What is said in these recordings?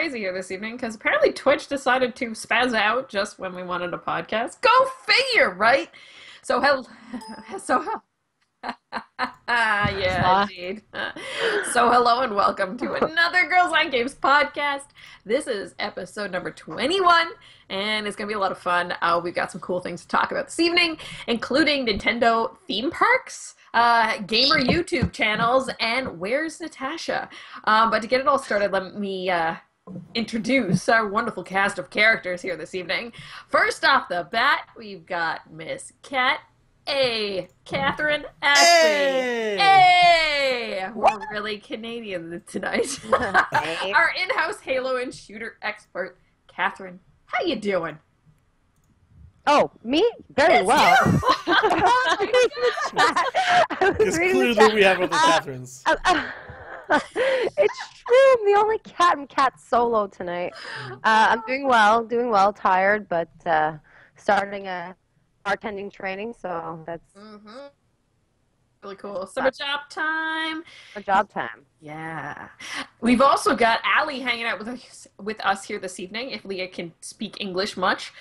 crazy here this evening because apparently Twitch decided to spaz out just when we wanted a podcast. Go figure, right? So, yeah, indeed. So, hello and welcome to another Girls on Games podcast. This is episode number 21, and it's going to be a lot of fun. We've got some cool things to talk about this evening, including Nintendo theme parks, gamer YouTube channels, and Where's Natasha? But to get it all started, let me introduce our wonderful cast of characters here this evening. First off the bat, we've got Miss Cat Catherine Ashley. Hey! We're really Canadian tonight. Our in-house Halo and shooter expert, Catherine. How you doing? Oh, me? Very well. It's clearly we have other Catherines. It's true. I'm the only cat and cat solo tonight. I'm doing well, tired, but starting a bartending training, so that's really cool. Summer job time. Job time. Yeah. We've also got Allie hanging out with us here this evening, if Leah can speak English much.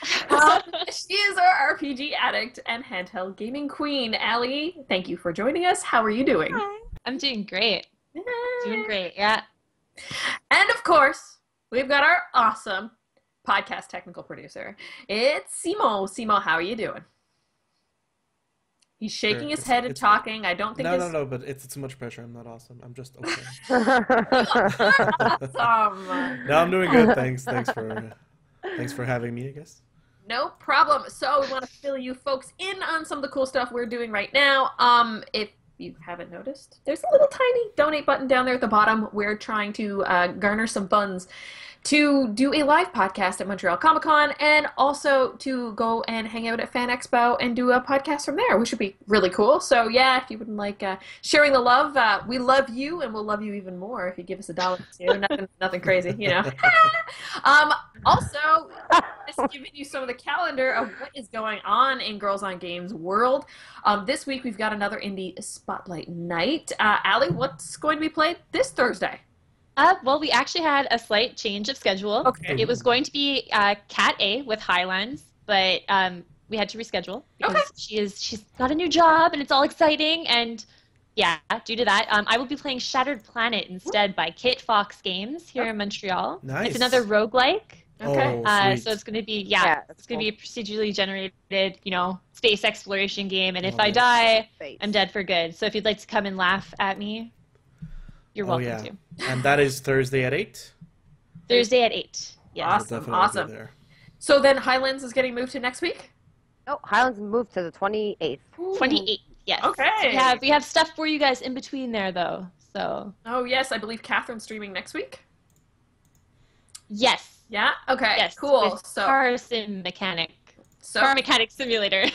She is our RPG addict and handheld gaming queen. Allie, thank you for joining us. How are you doing? Hi. I'm doing great. Doing great, yeah. And of course, we've got our awesome podcast technical producer. It's Simo. Simo, how are you doing? He's shaking his head and talking. I don't think No, but it's too much pressure. I'm not awesome. I'm just okay. Awesome. No, I'm doing good. Thanks for having me, I guess. No problem. So we want to fill you folks in on some of the cool stuff we're doing right now. If you haven't noticed, there's a little tiny donate button down there at the bottom. We're trying to garner some funds to do a live podcast at Montreal Comic Con, and also to go and hang out at Fan Expo and do a podcast from there, which would be really cool. So yeah, if you wouldn't like sharing the love, we love you, and we'll love you even more if you give us $1 too. Nothing crazy, you know. Also, just giving you some of the calendar of what is going on in Girls on Games world. This week we've got another indie spotlight night. Allie, what's going to be played this Thursday? Well, we actually had a slight change of schedule. Okay. It was going to be Cat A with Highlands, but we had to reschedule because she's got a new job and it's all exciting. And yeah, due to that, I will be playing Shattered Planet instead by Kit Fox Games here in Montreal. Nice. It's another roguelike. Okay. Oh, So it's going to be It's going to be a procedurally generated, space exploration game. And if Oh, I yes. die, Space. I'm dead for good. So if you'd like to come and laugh at me, you're welcome yeah. to. And that is Thursday at 8? Thursday at 8. Yes. I'll Awesome, definitely awesome. be there. So then Highlands is getting moved to next week? Oh, Highlands moved to the 28th. 28. Yes. Okay. So we have stuff for you guys in between there, though. So. Oh, yes, I believe Catherine's streaming next week. Yes. Yeah? Okay, Yes. cool. With So, car mechanic simulator.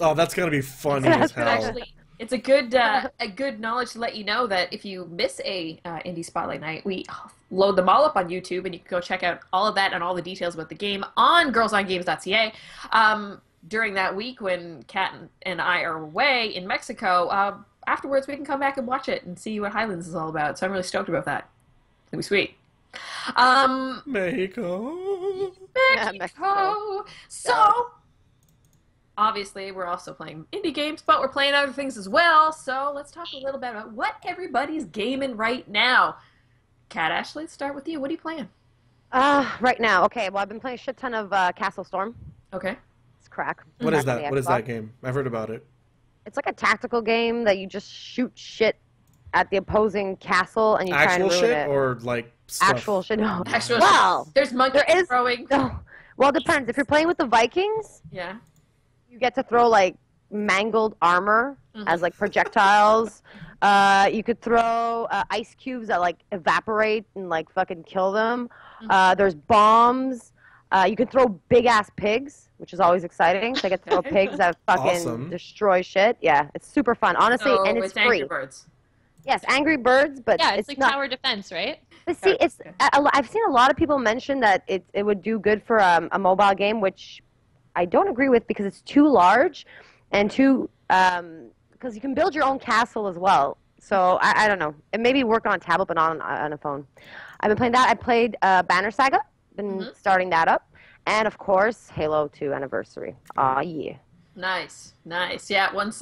Oh, that's going to be funny as hell. actually, it's a good knowledge to let you know that if you miss a Indie Spotlight Night, we load them all up on YouTube, and you can go check out all of that and all the details about the game on girlsongames.ca. During that week when Kat and I are away in Mexico, afterwards we can come back and watch it and see what Highlands is all about. So I'm really stoked about that. It'll be sweet. Mexico. Mexico. So, obviously, we're also playing indie games, but we're playing other things as well. So let's talk a little bit about what everybody's gaming right now. Kat, Ashley, let's start with you. What are you playing? Right now, okay. Well, I've been playing a shit ton of Castle Storm. Okay. It's crack. What is Back on that? the What is Xbox. that game? I've heard about it. It's like a tactical game that you just shoot shit at the opposing castle and you try Actual and ruin shit it. or like stuff? Actual shit. No. Actual Well, There's monkeys there is- throwing. No. Well, it depends. If you're playing with the Vikings, Yeah. you get to throw like mangled armor as like projectiles. You could throw ice cubes that like evaporate and like fucking kill them. There's bombs. You could throw big ass pigs, which is always exciting. So I get to throw pigs that fucking Awesome. destroy shit. Yeah, it's super fun, honestly, So and it's free. Angry Birds. Yes, Angry Birds, but Yeah, it's like not. tower defense, right? But see, I've seen a lot of people mention that it would do good for a mobile game, which I don't agree with because it's too large and too because you can build your own castle as well. So I don't know. It maybe work on a tablet but not on a phone. I've been playing that. I played Banner Saga. Been starting that up. And, of course, Halo 2 Anniversary. Aw, yeah. Nice. Yeah, once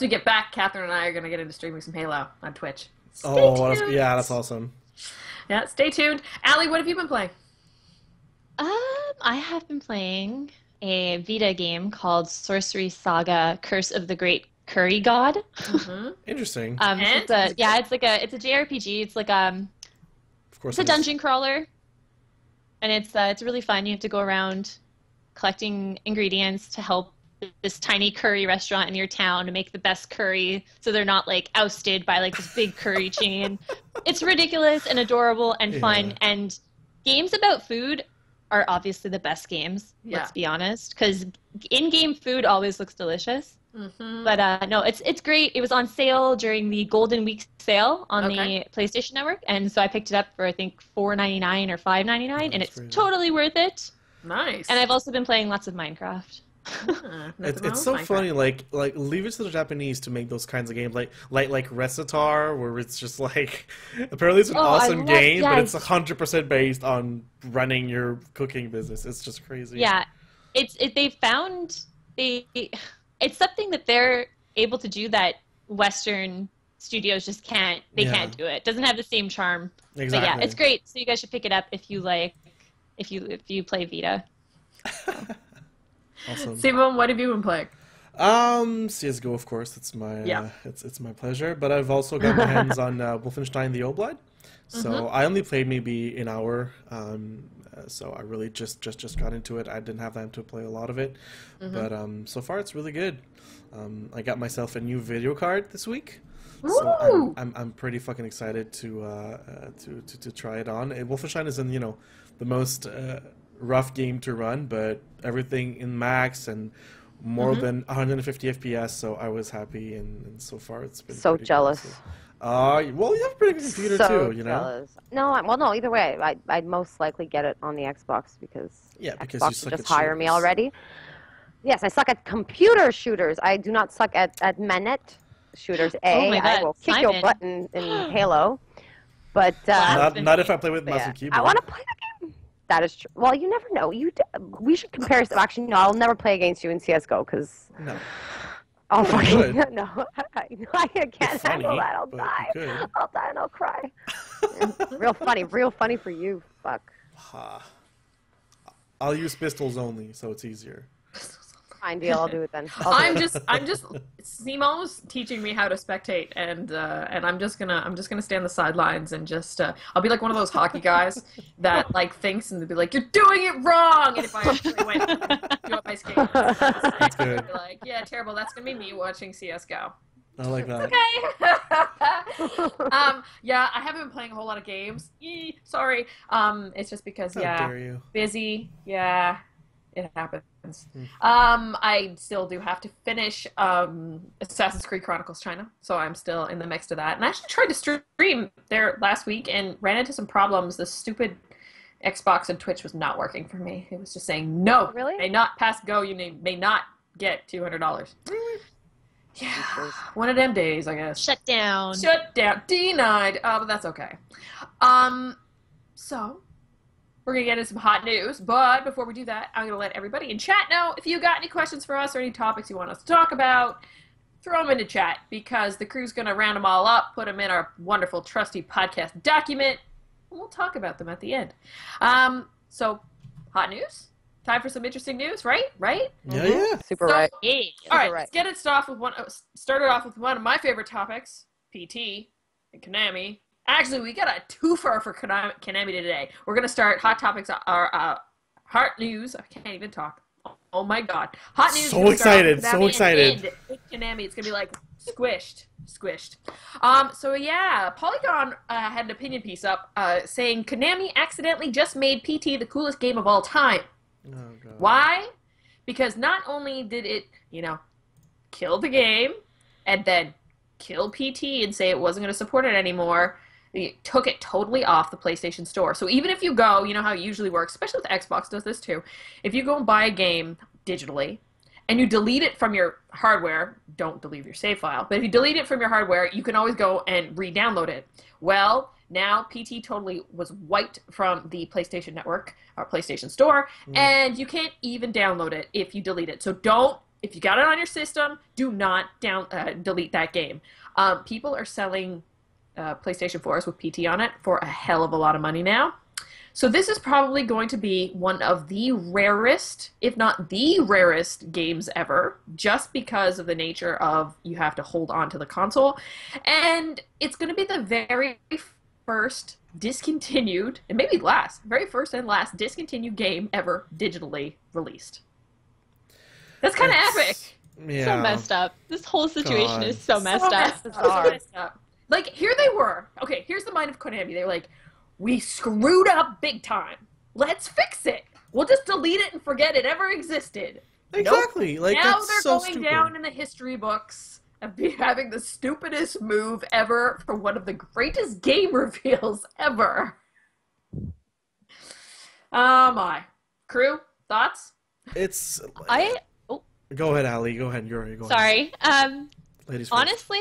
we get back, Catherine and I are going to get into streaming some Halo on Twitch. Stay tuned. That's awesome. Yeah, stay tuned. Allie, what have you been playing? I have been playing a Vita game called Sorcery Saga: Curse of the Great Curry God. Interesting. It's a JRPG. It's like Of course, it's a dungeon crawler, and it's really fun. You have to go around collecting ingredients to help this tiny curry restaurant in your town to make the best curry, so they're not like ousted by like this big curry chain. It's ridiculous and adorable and fun. And games about food are obviously the best games. Let's be honest, because in-game food always looks delicious. But no, it's great. It was on sale during the Golden Week sale on the PlayStation Network, and so I picked it up for I think $4.99 or $5.99, and it's totally worth it. Nice. And I've also been playing lots of Minecraft. It's so funny, like leave it to the Japanese to make those kinds of games, like Restatar, where it's just like apparently it's an awesome game, but it's 100% based on running your cooking business. It's just crazy. Yeah, it's something that they're able to do that Western studios just can't. They can't do it. It doesn't have the same charm. Exactly. But yeah, it's great. So you guys should pick it up if you play Vita. Awesome. Simon, what have you been playing? CS:GO, of course. It's my it's my pleasure. But I've also got my hands on Wolfenstein: The Old Blood. So I only played maybe an hour. So I really just got into it. I didn't have time to play a lot of it, but so far it's really good. I got myself a new video card this week. So I'm pretty fucking excited to try it on. Wolfenstein isn't the most rough game to run, but everything in max and more than 150 FPS, so I was happy, and so far it's been so jealous. Well, you have a pretty good computer too, you know. Jealous. No, either way, I'd most likely get it on the Xbox because because Xbox you suck would just at hire me shooters. already. Yes, I suck at computer shooters. I do not suck at manette shooters. Oh my God, I will kick your butt in Halo, but not if I play with mouse and keyboard. I want to play the game. That is true. Well, you never know. We should compare. Actually, no, I'll never play against you in CS:GO because. No. Oh fucking Good. no! I can't handle that. I'll die. I'll die and I'll cry. Real funny for you. Fuck. I'll use pistols only, so it's easier. Fine deal. I'll do it then. I'm just Simo's teaching me how to spectate, and I'm just gonna stand the sidelines and just I'll be like one of those hockey guys that like thinks and they'll be like, "You're doing it wrong," and if I actually went do up my skate, That's good. I'll be like, "Yeah, terrible. That's gonna be me watching CS:GO." I like that. Okay. Yeah, I haven't been playing a whole lot of games. Sorry. It's just because How dare you. busy. Yeah, it happens. I still do have to finish Assassin's Creed Chronicles China, so I'm still in the mix of that. And I actually tried to stream there last week and ran into some problems. The stupid Xbox and Twitch was not working for me. It was just saying, no, Really? may not pass go. You may not get $200. Really? Yeah, one of them days, I guess. Shut down. Denied. But that's okay. So we're going to get into some hot news, but before we do that, I'm going to let everybody in chat know if you got any questions for us or any topics you want us to talk about, throw them into chat, because the crew's going to round them all up, put them in our wonderful, trusty podcast document, and we'll talk about them at the end. So, hot news? Time for some interesting news, right? Yeah. Super So- right. Yeah. All right, right. let's get it started off with one of my favorite topics, PT and Konami. Actually, we got a twofer for Konami today. We're going to start hot topics, hot news. I can't even talk. Oh my god. Hot news. So excited, so excited. And Konami, it's going to be like squished. So yeah, Polygon had an opinion piece up saying Konami accidentally just made PT the coolest game of all time. Oh, God. Why? Because not only did it, kill the game and then kill PT and say it wasn't going to support it anymore, it took it totally off the PlayStation Store. So even if you go, you know how it usually works, especially with Xbox does this too, if you go and buy a game digitally and you delete it from your hardware, don't delete your save file, but if you delete it from your hardware, you can always go and re-download it. Well, Now PT totally was wiped from the PlayStation Network or PlayStation Store, and you can't even download it if you delete it. So if you got it on your system, do not delete that game. People are selling PlayStation 4s with PT on it for a hell of a lot of money now. So this is probably going to be one of the rarest, if not the rarest, games ever, just because of the nature of you have to hold on to the console. And it's going to be the very first discontinued, and maybe very first and last discontinued game ever digitally released. That's kind of epic. Yeah. So messed up. This whole situation is so messed up. Like, here they were. Okay, here's the mind of Konami. They were like, we screwed up big time. Let's fix it. We'll just delete it and forget it ever existed. Exactly. Nope. Like, now that's they're so going stupid. down in the history books of having the stupidest move ever for one of the greatest game reveals ever. Oh my. Crew, thoughts? Go ahead, Ali. Go ahead. Go Sorry. ahead. Ladies first. Honestly,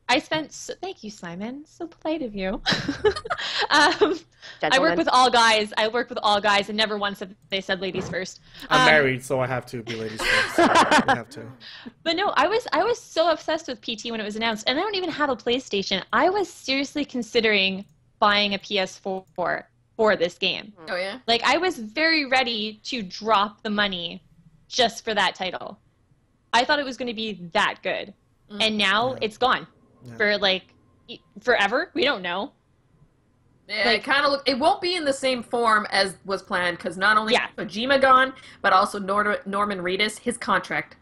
thank you, Simon. So polite of you. I work with all guys. And never once have they said ladies first. I'm married, so I have to be ladies first. I have to. But no, I was so obsessed with PT when it was announced, and I don't even have a PlayStation. I was seriously considering buying a PS4 for this game. Oh yeah? Like, I was very ready to drop the money just for that title. I thought it was going to be that good. And now it's gone. For like forever. We don't know. Yeah, it won't be in the same form as was planned, because not only is Kojima gone, but also Norman Reedus, his contract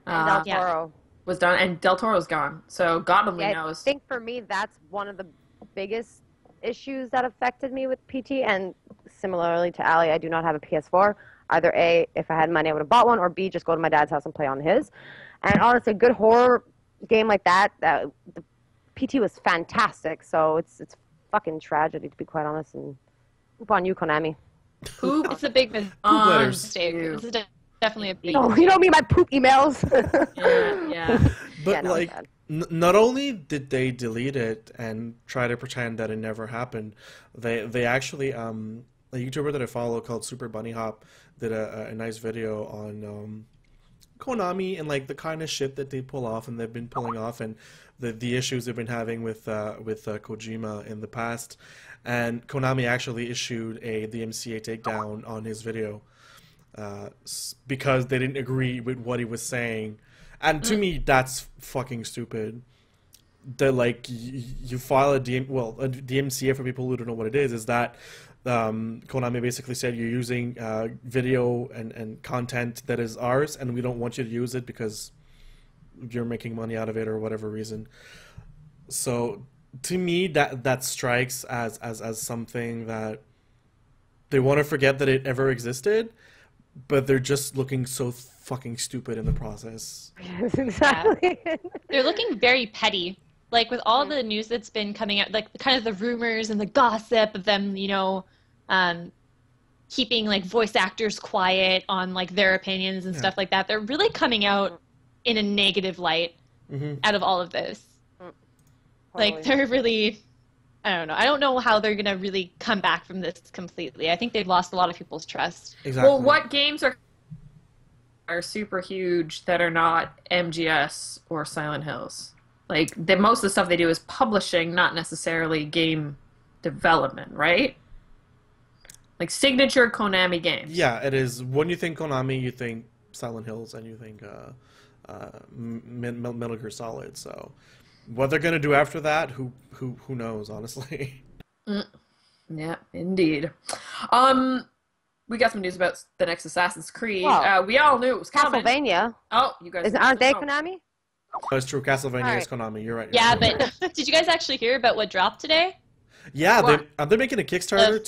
Del Toro was done, and Del Toro's gone. So God only knows. I think for me, that's one of the biggest issues that affected me with PT. And similarly to Ali, I do not have a PS4. Either A, if I had money, I would have bought one, or B, just go to my dad's house and play on his. And honestly, a good horror game like that, the PT was fantastic. So it's fucking tragedy, to be quite honest. And poop on you, Konami. Poop. It's a big mistake. This is definitely a big mistake. You don't mean my poop emails. yeah. But not only did they delete it and try to pretend that it never happened, they actually a YouTuber that I follow called Super Bunny Hop did a nice video on Konami and like the kind of shit that they pull off and they've been pulling off, and the issues they've been having with Kojima in the past. And Konami actually issued the DMCA takedown on his video because they didn't agree with what he was saying. And to me, that's fucking stupid. That like you file a DMCA, for people who don't know what it is that Konami basically said you're using video and content that is ours, and we don't want you to use it because you're making money out of it or whatever reason. So to me, that strikes as something that they want to forget that it ever existed, but they're just looking so fucking stupid in the process. Yes, exactly. Yeah. They're looking very petty. Like, with all the news that's been coming out, like, kind of the rumors and the gossip of them, keeping, like, voice actors quiet on, like, their opinions and stuff like that. They're really coming out in a negative light out of all of this. Like, they're really, I don't know. I don't know how they're going to really come back from this completely. I think they've lost a lot of people's trust. Exactly. Well, what games are super huge that are not MGS or Silent Hills? Like, most of the stuff they do is publishing, not necessarily game development, right? Like, signature Konami games. Yeah, it is. When you think Konami, you think Silent Hills, and you think Metal Gear Solid. So, what they're gonna do after that, who knows? Honestly. Yeah, indeed. We got some news about the next Assassin's Creed. Well, we all knew it was coming. Castlevania. Oh, you guys aren't they Konami? That's true. Castlevania is Konami. You're right. Yeah, but did you guys actually hear about what dropped today? Yeah, they're making a Kickstarter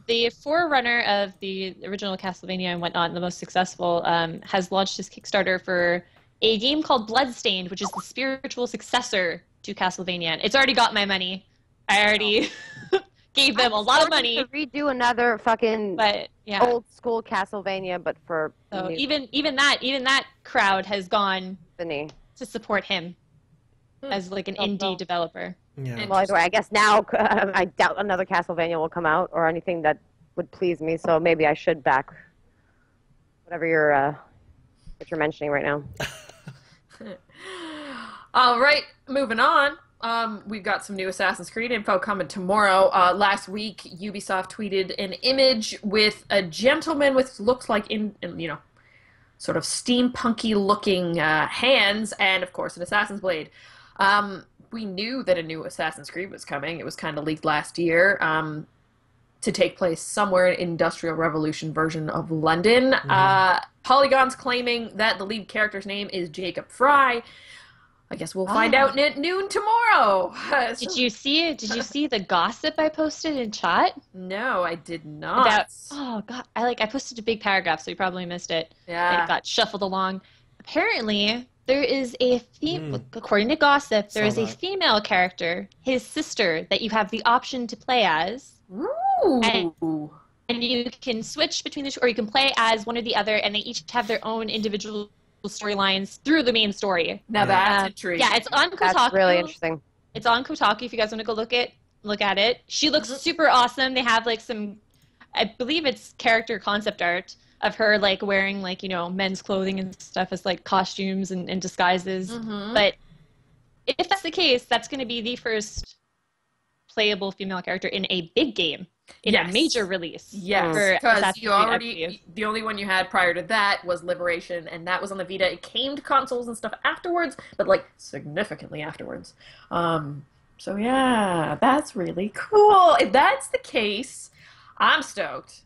The forerunner of the original Castlevania and whatnot, the most successful, has launched his Kickstarter for a game called Bloodstained, which is the spiritual successor to Castlevania. And it's already got my money. I already gave them a lot of money to redo another fucking old school Castlevania, but for even that crowd has gone to support him as like an indie developer. Yeah. Well, either way, I guess now I doubt another Castlevania will come out or anything that would please me. So maybe I should back whatever what you're mentioning right now. All right, moving on. We've got some new Assassin's Creed info coming tomorrow. Last week, Ubisoft tweeted an image with a gentleman with looks like sort of steampunky looking hands, and of course an assassin's blade. We knew that a new Assassin's Creed was coming. It was kind of leaked last year to take place somewhere in Industrial Revolution version of London. Polygon's claiming that the lead character's name is Jacob Fry. I guess we'll find out at noon tomorrow. Did you see the gossip I posted in chat? No, I did not. Oh god, I posted a big paragraph, so you probably missed it. Yeah. It got shuffled along. Apparently, there is a according to gossip, there is a female character, his sister, that you have the option to play as. Ooh. And you can switch between the two, or you can play as one or the other, and they each have their own individual storylines through the main story. Now that's intriguing. Yeah, it's on Kotaku. That's really interesting. It's on Kotaku if you guys want to go look at it. She looks super awesome. They have like some, I believe it's character concept art of her like wearing like, men's clothing and stuff as like costumes and disguises. But if that's the case, that's going to be the first playable female character in a big game. In a major release. Yes, because the only one you had prior to that was Liberation, and that was on the Vita. It came to consoles and stuff afterwards, but like significantly afterwards. So yeah, that's really cool. If that's the case, I'm stoked.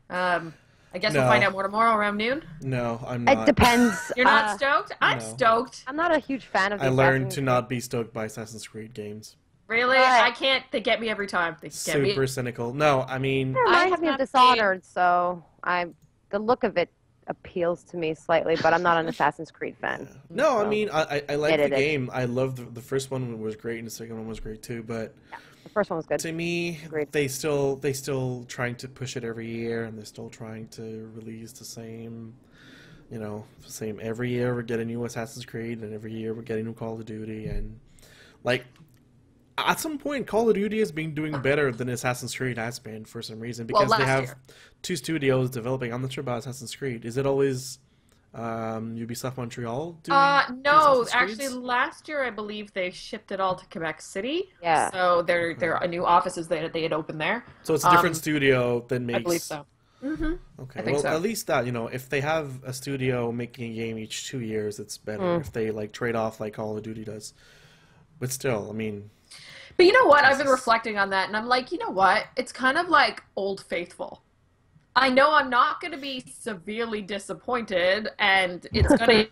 I guess we'll find out more tomorrow around noon. No, I'm not. It depends. You're not stoked? I'm stoked. I'm not a huge fan of I learned to not be stoked by Assassin's Creed games. Really? I can't. They get me every time. Super cynical. No, I mean... It reminds me of Dishonored, so the look of it appeals to me slightly, but I'm not an Assassin's Creed fan. No, I mean, I like the game. I love the first one was great, and the second one was great too, but... Yeah, the first one was good. To me, they still trying to push it every year, and they're still trying to release the same... same every year we get a new Assassin's Creed, and every year we're getting new Call of Duty, and... like... At some point, Call of Duty has been doing better than Assassin's Creed has been for some reason, because they have two studios developing. I'm not sure about Assassin's Creed. Is it always Ubisoft Montreal doing no, actually last year I believe they shipped it all to Quebec City. Yeah. So there are new offices that they had opened there. So it's a different studio that makes... I believe so. Okay, I think so. At least that, if they have a studio making a game each 2 years, it's better. If they trade off like Call of Duty does. But still, I mean... But you know what? I've been reflecting on that, and I'm like, you know what? It's kind of like Old Faithful. I know I'm not going to be severely disappointed, and it's going to...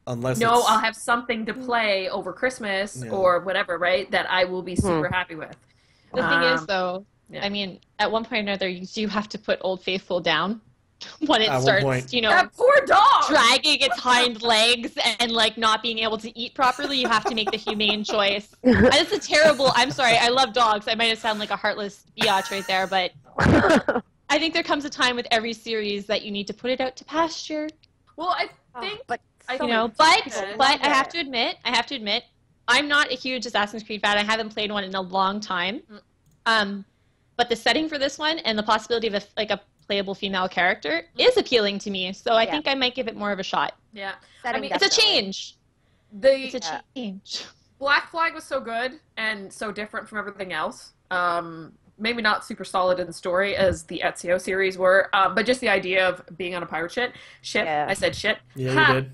I'll have something to play over Christmas or whatever, right? That I will be super happy with. The thing is, though, I mean, at one point or another, you do have to put Old Faithful down. When it starts, that poor dog dragging its hind legs and not being able to eat properly, you have to make the humane choice. It's a terrible. I'm sorry. I love dogs. I might have sound like a heartless biatch right there, but I think there comes a time with every series that you need to put it out to pasture. Well, I think, but I have to admit, I'm not a huge Assassin's Creed fan. I haven't played one in a long time. But the setting for this one and the possibility of a playable female character is appealing to me, so I think I might give it more of a shot. Yeah, I mean, it's a change. It's a change. Black Flag was so good and so different from everything else. Maybe not super solid in the story as the Ezio series were, but just the idea of being on a pirate ship. Yeah. I said shit. Yeah, you did.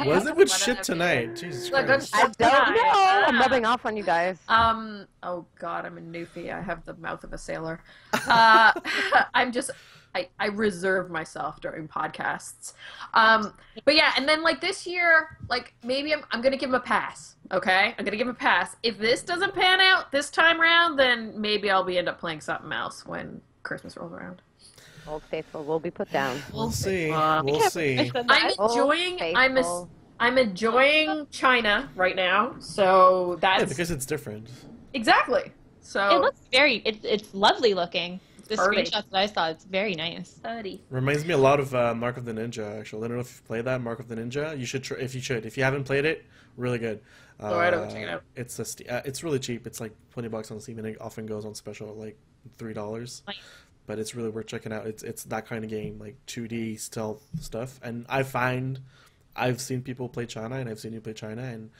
Was it with shit tonight? Jesus Christ. I don't know. I'm rubbing off on you guys. Oh God, I'm a newfie. I have the mouth of a sailor. I reserve myself during podcasts. But yeah, and then this year, maybe I'm gonna give him a pass. Okay, I'm gonna give him a pass. If this doesn't pan out this time around, then maybe I'll end up playing something else when Christmas rolls around. Old Faithful will be put down. We'll see. We'll see. I'm enjoying China right now, so that's... Yeah, because it's different. Exactly. So it looks it's lovely looking. the Party. screenshots that I saw, it's very nice. Buddy. Reminds me a lot of Mark of the Ninja. Actually, I don't know if you've played that Mark of the Ninja. You should if you haven't played it, really good. All right, I'll check it out. It's really cheap. It's like $20 on Steam, and it often goes on special at like $3. Nice. But it's really worth checking out. It's that kind of game, like 2D stealth stuff. And I've seen people play China, and I've seen you play China, and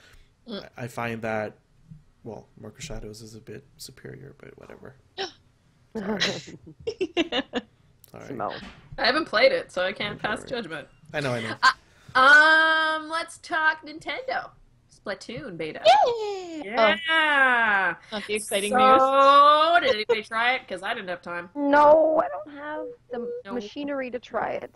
I find that, well, Mark of Shadows is a bit superior, but whatever. Sorry. No. I haven't played it, so I can't pass judgment. I know. Let's talk Nintendo. Splatoon beta. Yay! Yeah. Not the exciting so, news. Did anybody try it? Because I didn't have time. No, I don't have the machinery to try it.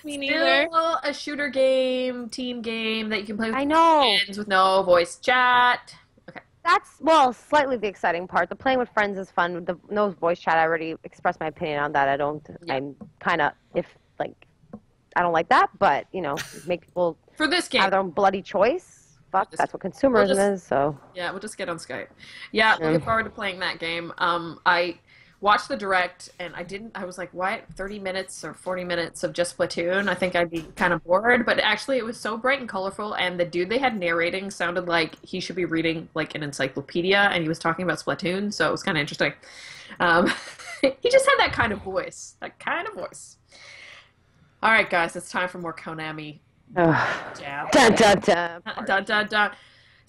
Me neither. Still a shooter game, team game that you can play with I know. friends with no voice chat. Okay. That's, well, slightly the exciting part. The playing with friends is fun. The no voice chat, I already expressed my opinion on that. I'm kind of, I don't like that, but, make people For this game. have their own bloody choice. Fuck, that's what consumerism is, so. Yeah, we'll just get on Skype. Yeah, looking forward to playing that game. I watched the direct, and I was like, what, 30 minutes or 40 minutes of just Splatoon? I think I'd be kind of bored, but actually it was so bright and colorful, and the dude they had narrating sounded like he should be reading like an encyclopedia, and he was talking about Splatoon, so it was kind of interesting. He just had that kind of voice. All right, guys, it's time for more Konami. Jab. Dun, dun, dun. Dun, dun, dun.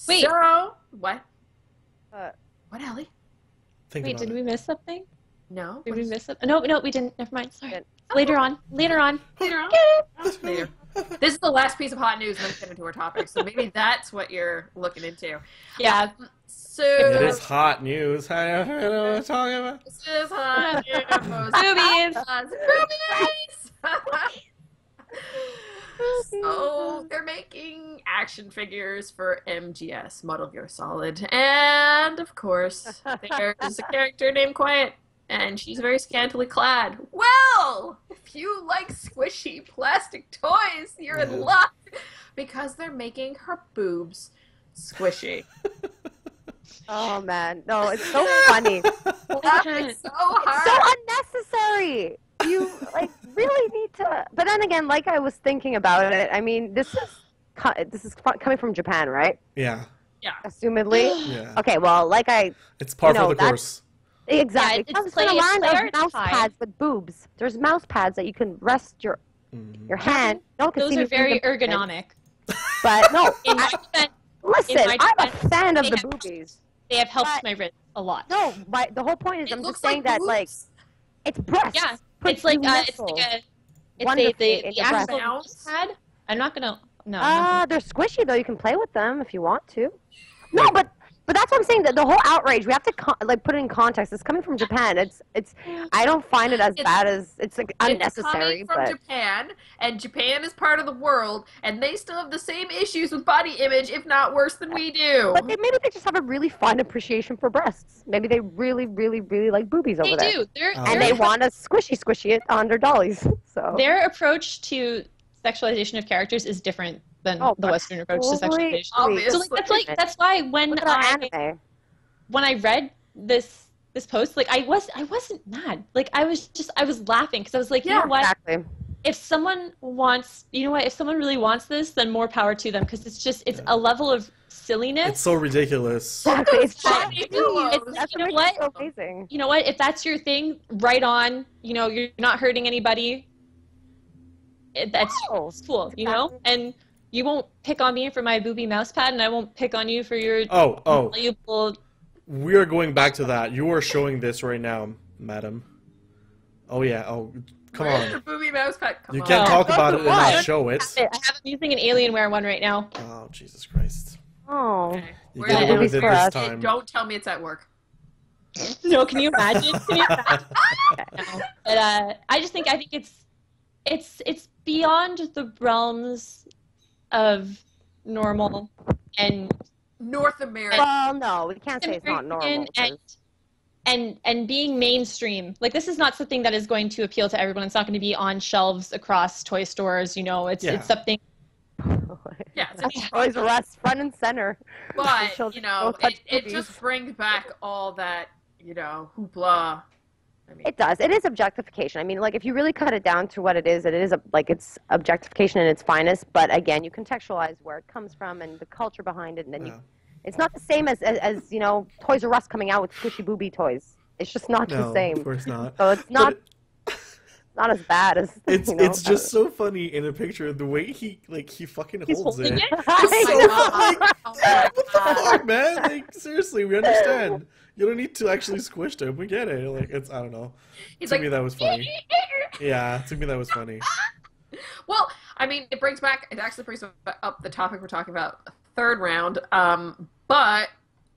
Wait. So, what? What? Ellie? Wait, did we miss something? No. Did we miss something? No, we didn't. Never mind. Sorry. Good. Later on. Later on. Later. This is the last piece of hot news, and then we get into our topic. So maybe that's what you're looking into. Yeah. So It is hot news. I don't know what I'm talking about. This is hot news. Boobies. So they're making action figures for MGS, Model Gear Solid, and of course there's a character named Quiet, and she's very scantily clad. Well, if you like squishy plastic toys, you're in luck, because they're making her boobs squishy. Oh, man. No, it's so funny. It's so hard. So unnecessary. You, really need to... But then again, like I was thinking about it, I mean, this is coming from Japan, right? Yeah. Assumedly? Yeah. Okay, well, It's par for the course. Exactly. Yeah, It's a line of mouse time. pads with boobs. There's mouse pads that you can rest your hand. No one can Those see are me very through them. ergonomic. But no, In my defense, listen, my I'm a defense, fan of they the have- boobies. they have helped But- my wrist a lot. No, but the whole point is It I'm looks just saying that, boobs. it's breasts. Yeah, Put it's like you it's muscle. like a it's Wonderfully in the your actual breasts. pad. I'm not gonna no. They're squishy though. You can play with them if you want to. No, but that's what I'm saying. That the whole outrage, we have to put it in context. It's coming from Japan. It's. I don't find it as bad as it's unnecessary. It's coming from Japan, and Japan is part of the world, and they still have the same issues with body image, if not worse than we do. But maybe they just have a really fun appreciation for breasts. Maybe they really, really, really like boobies over there. They do. And they want to squishy it on their dollies. So Their approach to sexualization of characters is different than the Western approach to sexualization. Obviously. So that's why when look at our anime. when I read this post, I wasn't mad. I was laughing because I was like, you know what? Exactly. If someone wants, if someone really wants this, then more power to them, because it's a level of silliness. It's so ridiculous. Exactly. It's It's, you know what? So amazing. You know what? If that's your thing, right on. You're not hurting anybody. That's cool, and you won't pick on me for my booby mouse pad, and I won't pick on you for your valuable. We are going back to that. You are showing this right now, madam. Oh yeah. Oh, come Where's your on. booby mouse pad? Come You on. can't talk about it and What? not show it. I have using an Alienware one right now. Oh Jesus Christ! Oh. Okay. You Where's get it? away with it for this us. time. Don't tell me it's at work. No, can you imagine? No. But I think it's beyond the realms of normal and North America. Well, no, we can't say it's not normal. and being mainstream. This is not something that is going to appeal to everyone. It's not going to be on shelves across toy stores. It's something. Yeah, Toys R Us, front and center. but Children don't touch it boobies. just brings back all that hoopla I mean, It does. It is objectification. I mean, like if you really cut it down to what it is it's objectification in its finest. But again, you contextualize where it comes from and the culture behind it, and then it's not the same as you know Toys R Us coming out with squishy booby toys. It's just not the same. Of course not. So it's not as bad as it's just so funny in a picture the way he fucking holds it. I know. What the fuck, man? Like seriously, we understand. You don't need to actually squish them. We get it. Like it's I don't know. To me that was funny. Yeah, to me that was funny. Well, I mean, it actually brings up the topic we're talking about, third round. But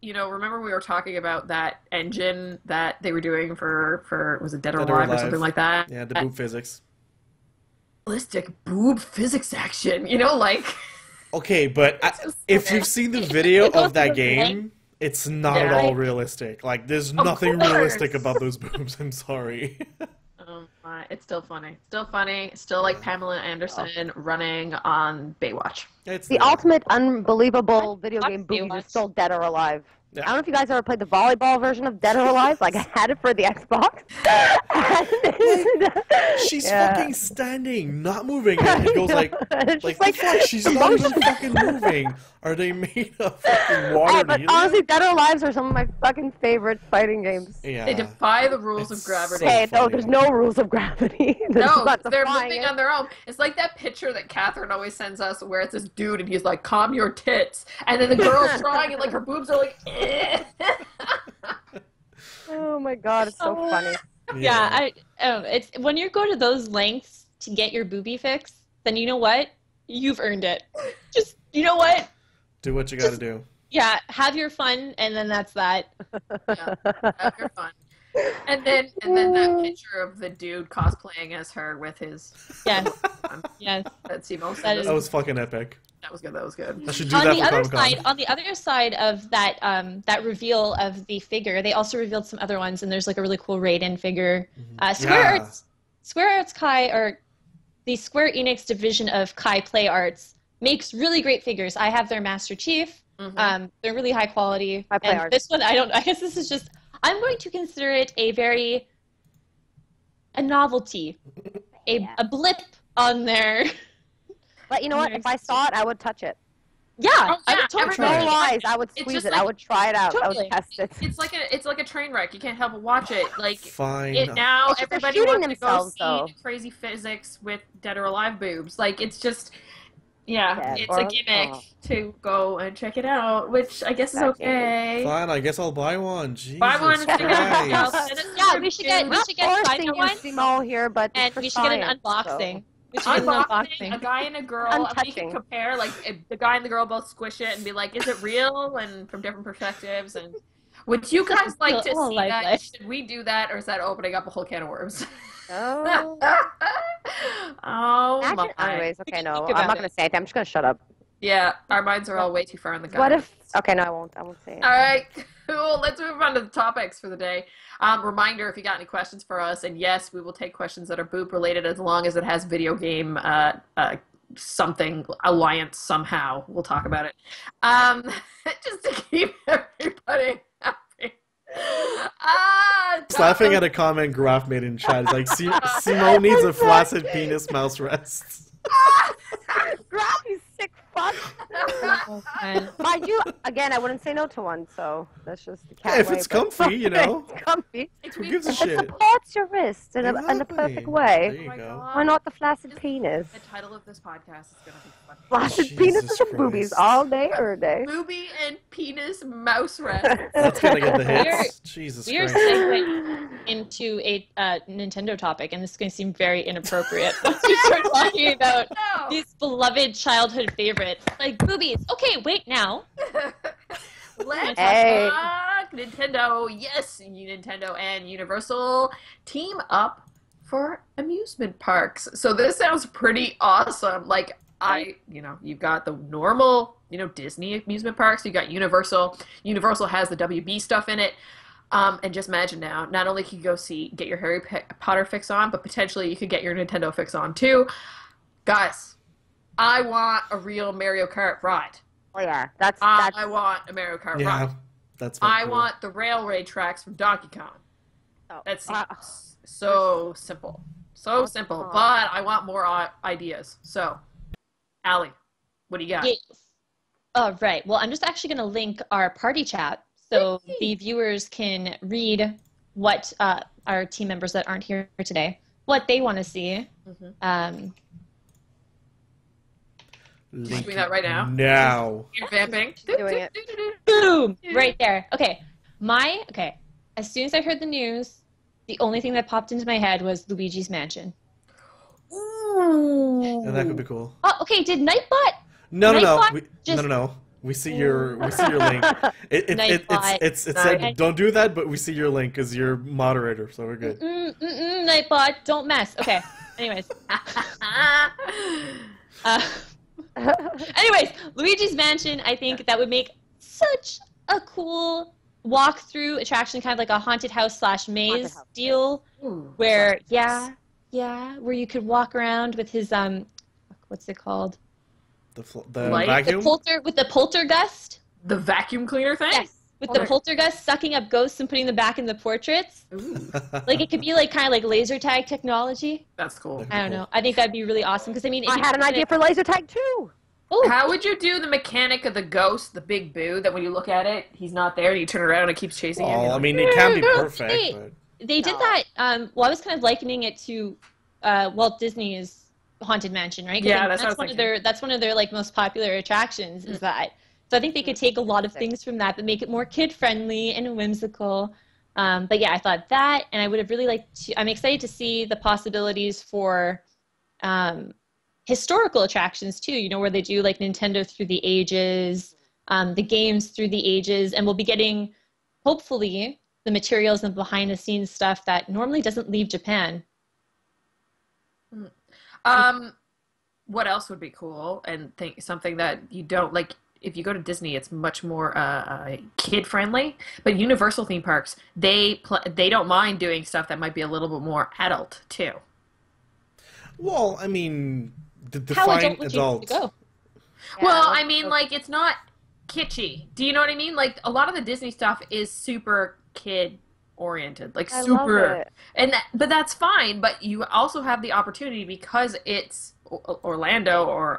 you know, remember we were talking about that engine that they were doing for was it Dead or Alive or something like that? Yeah, the boob physics. Realistic boob physics action, you know, like. Okay, but if you've seen the video of that game, it's not at all realistic. Like, there's nothing realistic about those boobs. I'm sorry. It's still funny. Still funny. Still like Pamela Anderson running on Baywatch. It's the ultimate unbelievable video game boobies is still Dead or Alive. Yeah. I don't know if you guys ever played the volleyball version of Dead or Alive. Like, I had it for the Xbox. She's fucking standing, not moving, and it goes like fuck, she's not even fucking moving. Are they made of fucking water? Hey, but honestly, Dead or Alive are some of my fucking favorite fighting games. Yeah. They defy the rules of gravity. Hey, no, there's no rules of gravity. No, they're moving on their own. It's like that picture that Catherine always sends us where it's this dude and he's like, calm your tits. And then the girl's drawing and like her boobs are like, eh. Oh my god, it's so funny. Yeah, it's when you go to those lengths to get your boobie fix, then you know what? You've earned it. Just, you know what? Do what you gotta do. Yeah, have your fun, and then that's that. Yeah, have your fun. And then that picture of the dude cosplaying as her with his yes. That was fucking epic. That was good. That was good. I should do that for Comic-Con. On the other side of that that reveal of the figure, they also revealed some other ones, and there's like a really cool Raiden figure. Square Arts Kai, or the Square Enix division of Kai Play Arts, makes really great figures. I have their Master Chief. Mm-hmm. They're really high quality. And this one, I guess this is just. I'm going to consider it a novelty, a blip on there. But you know what? If I saw it, I would touch it. Yeah, I would totally no lies. I would squeeze it. I would try it out. Totally. I would test it. It's like a train wreck. You can't help but watch it. Like fine. Now everybody wants to go see the crazy physics with Dead or Alive boobs. Like it's just. Yeah, it's a gimmick to go and check it out, which I guess is okay. Fine, I guess I'll buy one. Jesus buy one. Yeah, we should get one. Simo here, but and we should get an unboxing. So. A guy and a girl, and we can compare. Like the guy and the girl both squish it and be like, "Is it real?" And from different perspectives. And would you guys like to see that? Should we do that, or is that opening up a whole can of worms? Oh. Oh my. Anyways, okay, no, I'm not gonna say it. I'm just gonna shut up. Yeah, our minds are all way too far in the gutter. What if? Okay, no, I won't say it. All right, cool. Let's move on to the topics for the day. Reminder: if you got any questions for us, and yes, we will take questions that are boob related as long as it has video game something alliance somehow. We'll talk about it. Just to keep everybody happy. Laughing at a comment Graf made in chat. It's like, Simone needs a flaccid penis mouse rests. Graf, you sick fuck. Mind you, again, I wouldn't say no to one, so that's just the cat. Yeah, if it's comfy, you know. It's comfy. Who gives a shit? It supports your wrist in a perfect way. There you go. Why not the flaccid penis? The title of this podcast is going to be funny. Flaccid penises and boobies all day or day. Booby and penis mouse rest. That's going to get the hits. Jesus Christ. We are segueing into a Nintendo topic, and this is going to seem very inappropriate once we start talking about these beloved childhood favorites, like boobies. Okay, wait now. Let's talk Nintendo. Yes, Nintendo and Universal team up for amusement parks. So this sounds pretty awesome. Like you've got the normal, Disney amusement parks. You got Universal. Universal has the WB stuff in it. And just imagine now, not only can you go get your Harry Potter fix on, but potentially you could get your Nintendo fix on too. Guys, I want a real Mario Kart ride. Oh yeah, I want a Mario Kart ride. That's I want the railway tracks from Donkey Kong. Oh, That seems so simple. So simple. But I want more ideas. So, Allie, what do you got? Yes. All right. Well, I'm just actually going to link our party chat so the viewers can read what our team members that aren't here today, what they want to see. Link Doing that right now. Now. You're vamping. Doing it. Boom! Right there. Okay. As soon as I heard the news, the only thing that popped into my head was Luigi's Mansion. Ooh. And that could be cool. Oh, okay. Did Nightbot? No. Just- No. We see your link. It said don't do that, but we see your link because you're moderator, so we're good. Nightbot, don't mess. Okay. Anyways. Anyways, Luigi's Mansion, I think that would make such a cool walkthrough attraction, kind of like a haunted house / maze deal, where where you could walk around with his what's it called? The Vacuum? With the poltergust. The vacuum cleaner thing? Yes. With the poltergust sucking up ghosts and putting them back in the portraits. Like it could be like kind of like laser tag technology. That's cool. I don't know. I think that'd be really awesome because I mean, I had an idea for laser tag too. Ooh. How would you do the mechanic of the ghost, the big boo, that when you look at it, he's not there and you turn around and it keeps chasing you? I mean, it can be perfect. Hey, but... They did that. Well, I was kind of likening it to Walt Disney's Haunted Mansion, right? Yeah, that's one of their. That's one of their like most popular attractions. Is that? So I think they could take a lot of things from that, but make it more kid friendly and whimsical. But yeah, I thought that, and I would have really liked to. I'm excited to see the possibilities for historical attractions too. You know, where they do like Nintendo through the ages, the games through the ages, and we'll be getting hopefully the materials and behind the scenes stuff that normally doesn't leave Japan. What else would be cool and something that you don't like? If you go to Disney, it's much more kid friendly. But Universal theme parks, they don't mind doing stuff that might be a little bit more adult too. Well, I mean, How define adult would adult. you go? Well, I mean, like it's not kitschy. Do you know what I mean? Like a lot of the Disney stuff is super kid oriented, like I super, but that's fine. But you also have the opportunity because it's Orlando or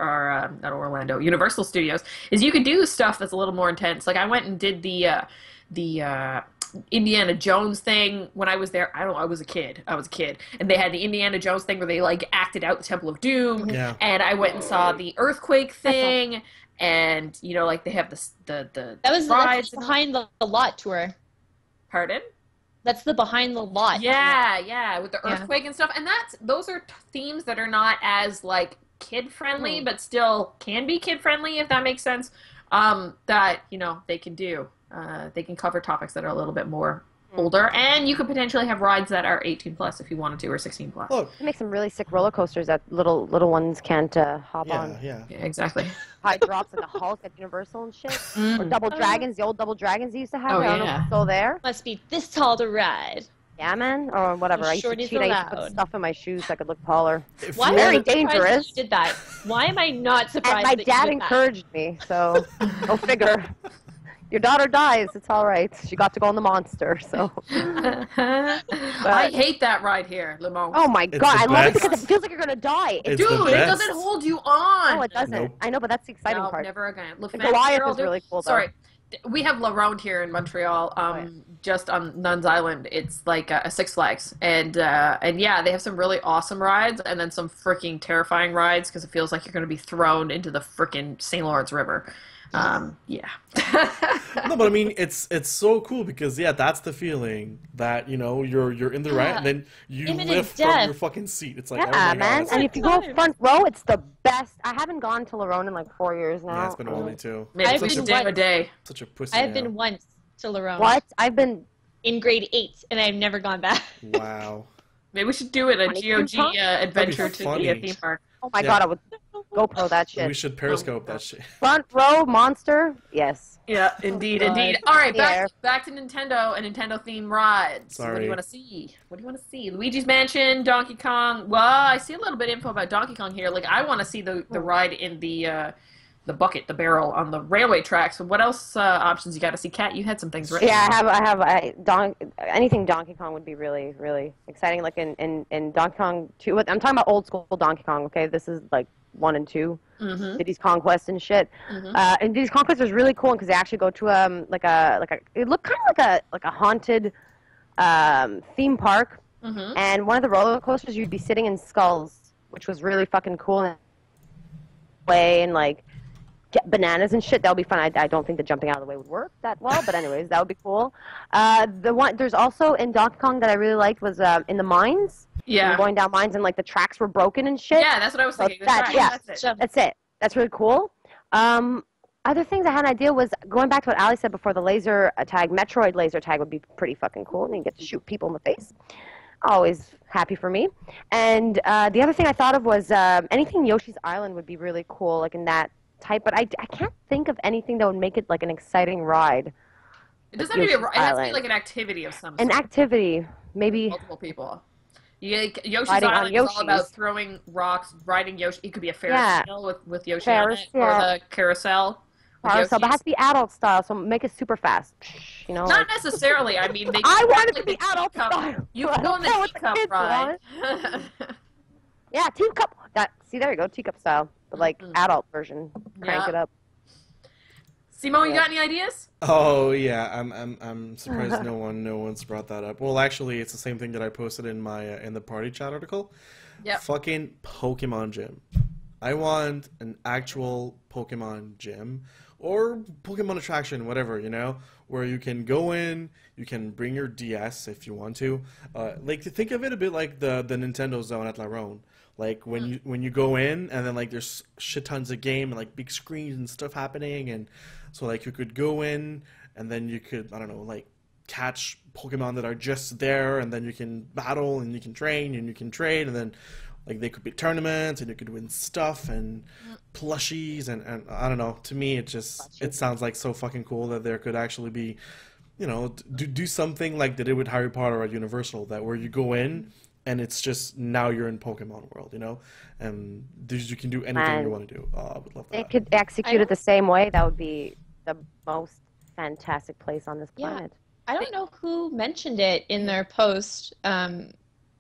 not Orlando, Universal Studios, is you could do stuff that's a little more intense. Like I went and did the Indiana Jones thing when I was there. I was a kid, and they had the Indiana Jones thing where they like acted out the Temple of Doom. Yeah. And I went and saw the earthquake thing, and you know, like they have That's behind the lot tour. Pardon? That's the behind the lot. Yeah, with the earthquake and stuff. And those are themes that are not as like kid friendly, but still can be kid friendly if that makes sense. That you know they can do. They can cover topics that are a little bit more older, and you could potentially have rides that are 18 plus if you wanted to, or 16 plus. Look, You make some really sick roller coasters that little ones can't hop on. yeah. Yeah, exactly. High drops like a Hulk at Universal and shit. Or double dragons, the old double dragons they used to have. Oh, I don't know if yeah. it's still there. Must be this tall to ride. Yeah, man. Or whatever. I used to Shorties cheat. I used to put allowed. stuff in my shoes so I could look taller. Why am Very I surprised that dangerous. you did that? Why am I not surprised? And my that you dad did that? encouraged me, so go figure. Your daughter dies. It's all right. She got to go on the monster, so. I hate that ride here, Le Mans. Oh my It's god, I the love it best. because it feels like you're gonna die. It's Dude, the it best. doesn't hold you on. No, it doesn't. Nope. I know, but that's the exciting No, part. never again. The Goliath is really cool, though. Sorry. We have La Ronde here in Montreal, just on Nuns Island. It's like a Six Flags, and yeah, they have some really awesome rides, and then some freaking terrifying rides because it feels like you're going to be thrown into the freaking St. Lawrence River. Yeah. No, but I mean, it's so cool because that's the feeling that you're in the ride and then you Imminent lift death. from your fucking seat. It's like, oh Yeah, my man. God, And if you go front row, it's the best. I haven't gone to Larone in like 4 years now. yeah, it's been a while me too. Maybe I've we been should do a once. day. Such a pussy. I've now. been once to Larone. What? I've been. In grade 8, and I've never gone back. Wow. Maybe we should do it, a Funny GOG theme adventure to the funny. theme park. Oh my Yeah. god, I would GoPro that We shit. should periscope that shit. Front row monster? Yes. Yeah, indeed, God. indeed. All right, Yeah. back to Nintendo and Nintendo themed rides. What do Sorry. you want to see? What do you want to see? Luigi's Mansion, Donkey Kong. Well, I see a little bit of info about Donkey Kong here. Like, I want to see the ride in the the bucket, the barrel on the railway tracks. So what else options you got to see? Kat, you had some things written. Yeah, anything Donkey Kong would be really, really exciting. Like in Donkey Kong 2, I'm talking about old school Donkey Kong. Okay, this is like 1 and 2, Diddy's Conquest and shit. And Diddy's Conquest was really cool because they actually go to it looked kind of like a haunted theme park. And one of the roller coasters, you'd be sitting in skulls, which was really fucking cool. And like get bananas and shit. That would be fun. I don't think the jumping out of the way would work that well, but anyways, that would be cool. There's also in Donkey Kong that I really liked was in the mines. Yeah. Going down mines and like the tracks were broken and shit. Yeah, that's what I was thinking. That's it. That's really cool. Other things I had an idea was going back to what Ali said before, the laser tag, Metroid laser tag would be pretty fucking cool. And you get to shoot people in the face. Always happy for me. And the other thing I thought of was anything Yoshi's Island would be really cool, like in that type. But I can't think of anything that would make it like an exciting ride. It doesn't have to be. It has to be like an activity of some sort. An activity, maybe. Multiple people. Yoshi's Riding on Island is all Yoshis. about throwing rocks, riding Yoshi. It could be a Ferris wheel with Yoshi on it, or the carousel. Carousel, but it has to be adult style, so make it super fast. You know, not necessarily. I mean, I want it to be adult style. You can go on the teacup ride. Yeah, teacup. See, there you go, teacup style, but like adult version. Crank it up. Simo, you got any ideas? Oh yeah, I'm surprised no one's brought that up. Well, actually, it's the same thing that I posted in my in the party chat article. Yeah. Fucking Pokemon gym. I want an actual Pokemon gym or Pokemon attraction, whatever, you know, where you can go in, you can bring your DS if you want to. Like, think of it a bit like the Nintendo Zone at La Ronde. Like when you go in and then like there's shit tons of game and like big screens and stuff happening, and so like you could go in and then you could, I don't know, like catch Pokemon that are just there, and then you can battle and you can train and you can trade, and then like they could be tournaments and you could win stuff and plushies and I don't know. To me, it sounds like so fucking cool that there could actually be, you know, do something like they did with Harry Potter at Universal, that where you go in and it's just now you're in Pokemon world, you know, and you can do anything you want to do. Oh, I would love that. They could execute it the same way. That would be the most fantastic place on this planet. I don't know who mentioned it in their post. I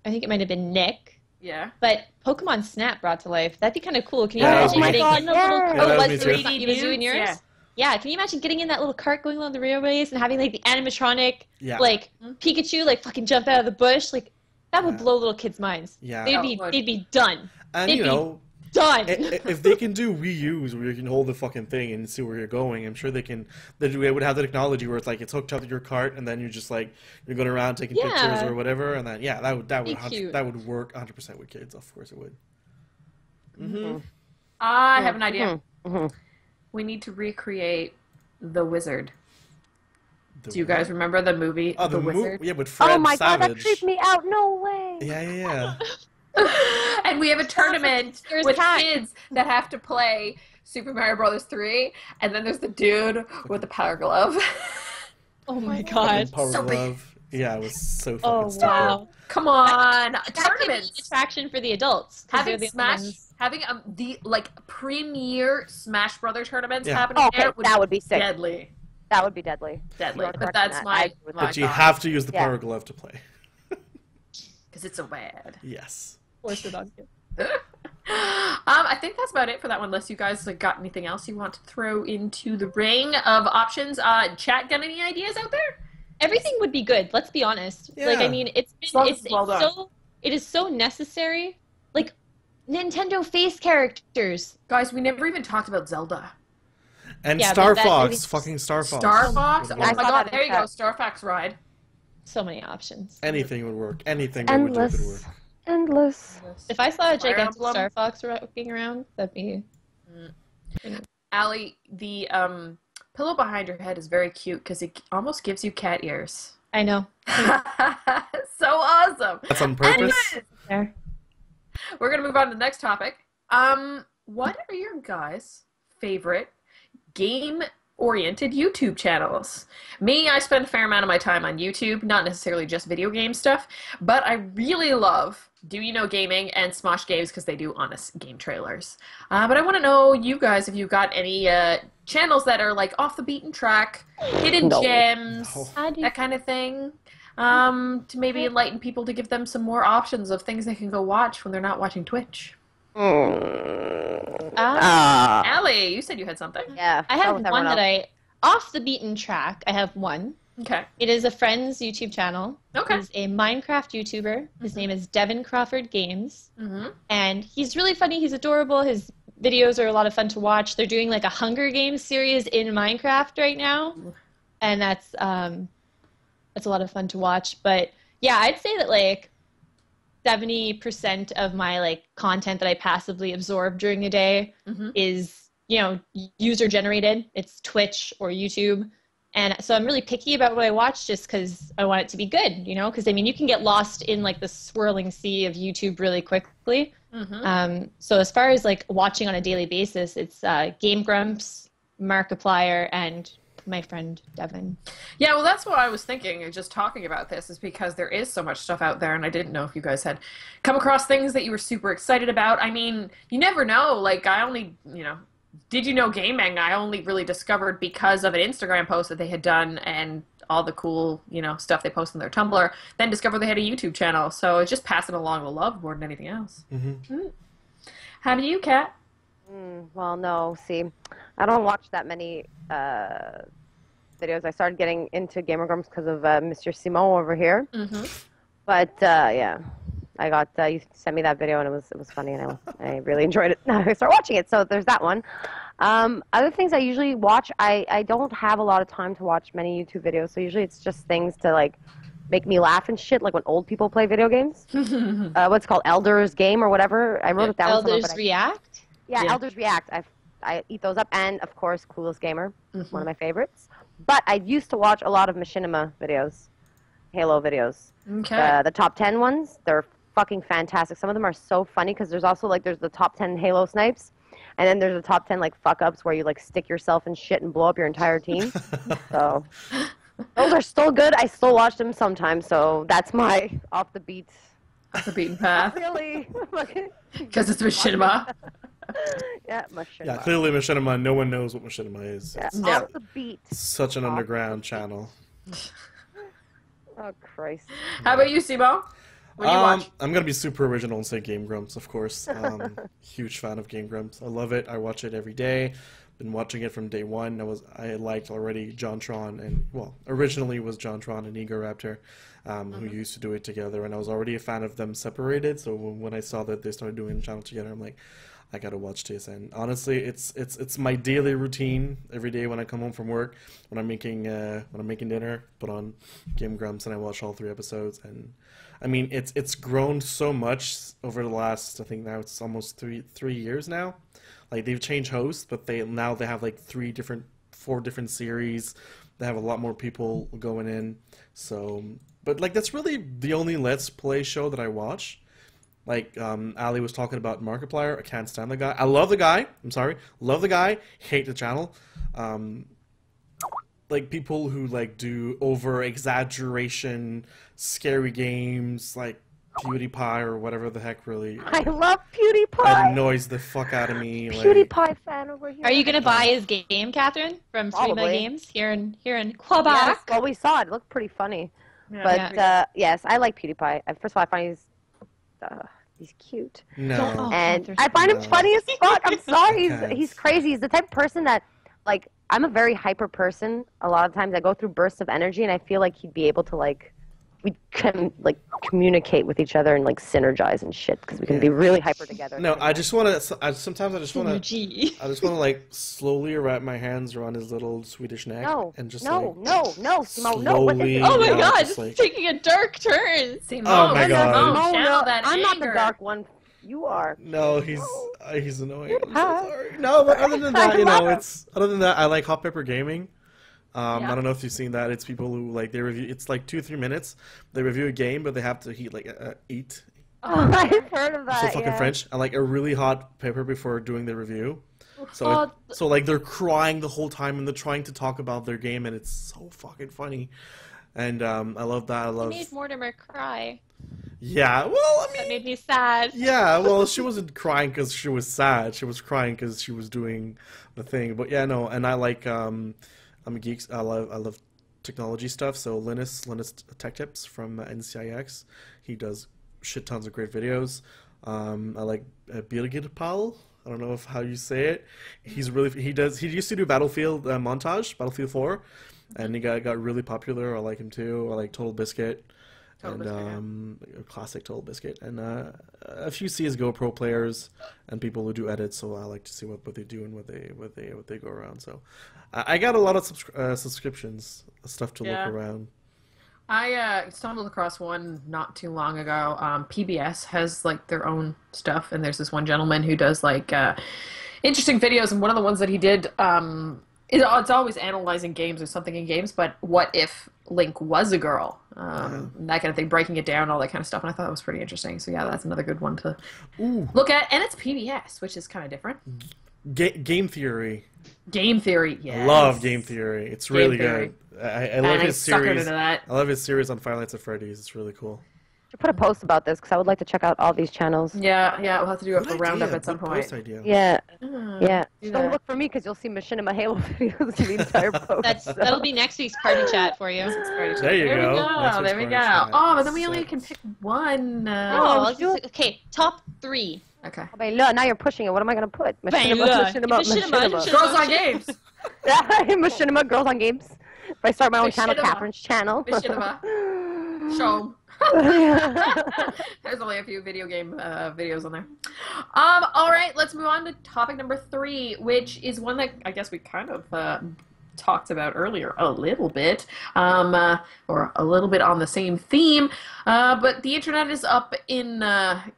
think it might have been Nick. Yeah. But Pokemon Snap brought to life. That'd be kind of cool. Can you Yeah, imagine getting in the little cart? Yeah, that was me too. It was you and yours? Yeah, can you imagine getting in that little cart going along the railways and having like the animatronic, like Pikachu, like fucking jump out of the bush? Like that would blow little kids' minds. Yeah. They'd be done. And they'd you know, done. if they can do Wii U's where you can hold the fucking thing and see where you're going, I'm sure they can. They would have the technology where it's like it's hooked up to your cart, and then you just like you're going around taking pictures or whatever, and then that would work 100% with kids. Of course, it would. I have an idea. We need to recreate The Wizard. Do you guys remember the movie The Wizard? Yeah, with Fred Oh my Savage. God, that creeped me out. No way. Yeah. And we have a tournament with kids that have to play Super Mario Brothers 3, and then there's the dude with the power glove. Oh my God. Power glove. Yeah, it was so fucking stupid. Wow. Come on, That could be tournaments. an attraction for the adults. Having the like premier Smash Brother tournaments happening Okay, there that would be sick. deadly. That would be deadly. Deadly. You're But correct that's on that. my I agree with But you thought. have to use the power glove to play. Because it's a wad. Yes. I think that's about it for that one, unless you guys got anything else you want to throw into the ring of options. Chat, got any ideas out there? Everything would be good. Let's be honest. Yeah. Like, I mean, it is so necessary. Like, Nintendo face characters. Guys, we never even talked about Zelda. And Yeah, Star but Fox, fucking Star Fox. Star Fox? Oh would my work. God, there you go, Star Fox ride. So many options. Anything would work. Anything they would do could work. Endless. If I saw a Fire gigantic Emblem. Star Fox walking around, that'd be... Allie, the pillow behind your head is very cute because it almost gives you cat ears. I know. So awesome. That's on purpose. Anyways, There. we're going to move on to the next topic. What are your guys' favorite game oriented YouTube channels. Me, I spend a fair amount of my time on YouTube, not necessarily just video game stuff, but I really love Do You Know Gaming and Smosh Games because they do honest game trailers. But I want to know, you guys, if you've got any channels that are like off the beaten track, hidden gems, that kind of thing, to maybe enlighten people, to give them some more options of things they can go watch when they're not watching Twitch. Allie, you said you had something. Yeah. I have one that off the beaten track, I have one. Okay. It is a friend's YouTube channel. Okay. He's a Minecraft YouTuber. His name is Devin Crawford Games. And he's really funny. He's adorable. His videos are a lot of fun to watch. They're doing like a Hunger Games series in Minecraft right now. And that's a lot of fun to watch. But yeah, I'd say that like 70% of my like content that I passively absorb during the day is, you know, user generated. It's Twitch or YouTube. And so I'm really picky about what I watch just because I want it to be good, you know? Because, I mean, you can get lost in, like, the swirling sea of YouTube really quickly. So as far as, like, watching on a daily basis, it's Game Grumps, Markiplier, and my friend Devin. Yeah, well, that's what I was thinking, just talking about this, is because there is so much stuff out there, and I didn't know if you guys had come across things that you were super excited about. I mean, you never know. Like, I only, you know... Did You Know Gaming, I only really discovered because of an Instagram post that they had done and all the cool, you know, stuff they post on their Tumblr, then discovered they had a YouTube channel. So it's just passing along the love more than anything else. How do you, Kat? Well, no, see, I don't watch that many videos. I started getting into Gamer Grumps because of Mr. Simon over here. But, yeah. I got you sent me that video and it was funny and I really enjoyed it. I started watching it, so there's that one. Other things I usually watch, I don't have a lot of time to watch many YouTube videos, so usually it's just things to like make me laugh and shit, like when old people play video games. What's it called, Elders Game or whatever. I wrote it down. Elders React. Yeah, Elders React. I eat those up, and of course, Coolest Gamer, one of my favorites. But I used to watch a lot of Machinima videos, Halo videos. Okay. The top 10 ones, they're fucking fantastic. Some of them are so funny because there's also like there's the top 10 Halo snipes, and then there's the top 10 like fuck ups where you like stick yourself in shit and blow up your entire team. So those are still good. I still watch them sometimes. So that's my off the beaten path. Really? Because it's Machinima. Yeah, Machinima. Yeah, clearly Machinima. No one knows what Machinima is. Yeah, It's off the beat. such an underground channel. Oh Christ. How about you, Simo? What do you watch? I'm gonna be super original and say Game Grumps, of course. Huge fan of Game Grumps. I love it. I watch it every day. Been watching it from day one. I liked already JonTron and originally was JonTron and Egoraptor, who used to do it together, and I was already a fan of them separated. So when I saw that they started doing the channel together, I'm like, I gotta watch this. And honestly, it's my daily routine every day when I come home from work, when I'm making dinner, put on Game Grumps and I watch all 3 episodes. And I mean, it's grown so much over the last, I think now it's almost three years now. Like they've changed hosts, but they have like 4 different series. They have a lot more people going in. So, but like that's really the only Let's Play show that I watch. Like Ali was talking about Markiplier. I can't stand the guy. I love the guy. I'm sorry, love the guy. Hate the channel. Like people who like do over exaggeration, scary games like PewDiePie or whatever the heck. Really, I love PewDiePie. That annoys the fuck out of me. PewDiePie fan over here. Are you gonna buy his game, Catherine, from Freema Games here in Quebec? Yes, well, we saw it. It looked pretty funny. Yeah, but yes, I like PewDiePie. First of all, I find he's cute. No. And I find him funny as fuck. I'm sorry. He's crazy. He's the type of person that, like, I'm a very hyper person. A lot of times I go through bursts of energy, and I feel like he'd be able to, like, we can, like, communicate with each other and, like, synergize and shit, because we can be really hyper together. No, I just want to, sometimes I just want to, like, slowly wrap my hands around his little Swedish neck. And just, no, Simone, no. Oh my god, it's taking a dark turn. Simone, oh my god. I'm not the dark one. You are. No, he's annoying. I'm so sorry. No, but other than that, I like Hot Pepper Gaming. I don't know if you've seen that. It's people who like they review. It's like 2-3 minutes. They review a game, but they have to heat like 8. Oh, I've heard of that. So fucking French. And like a really hot pepper before doing the review. So like they're crying the whole time and they're trying to talk about their game, and it's so fucking funny. And I love that. I love. It made Mortimer cry. Yeah, well, That made me sad. Yeah, well, she wasn't crying because she was sad. She was crying because she was doing the thing. But yeah, no, and I like I'm a geek. I love technology stuff. So Linus Tech Tips from NCIX, he does shit tons of great videos. I like Birgit Paul. I don't know how you say it. He used to do Battlefield Battlefield 4, and he got really popular. I like him too. I like Total Biscuit. Classic Total Biscuit, and a few CS:GO pro players and people who do edits. So I like to see what they do and what they go around. So I got a lot of subscriptions, stuff to look around. I stumbled across one not too long ago. PBS has like their own stuff, and there's this one gentleman who does like interesting videos. And one of the ones that he did, it's always analyzing games or something in games. But what if Link was a girl? That kind of thing, breaking it down, all that kind of stuff. And I thought that was pretty interesting. So yeah, that's another good one to look at. And it's PBS, which is kind of different. Game Theory. Game Theory, yes. I love Game Theory. It's really good. I love his series. I love his series on Five Nights at Freddy's. It's really cool. You put a post about this because I would like to check out all these channels. Yeah, we'll have to do it for Roundup at some point. Yeah. Don't look for me because you'll see Machinima Halo videos in the entire post. That'll be next week's party chat for you. There you go. There we go. Oh, but then we only can pick one. Okay, top 3. Okay. Now you're pushing it. What am I going to put? Machinima. Girls on Games. Machinima, Girls on Games. If I start my own channel, Catherine's channel. Machinima. Show 'em. There's only a few video game videos on there. All right, let's move on to topic number 3, which is one that I guess we kind of talked about earlier a little bit, or a little bit on the same theme. But the internet is up in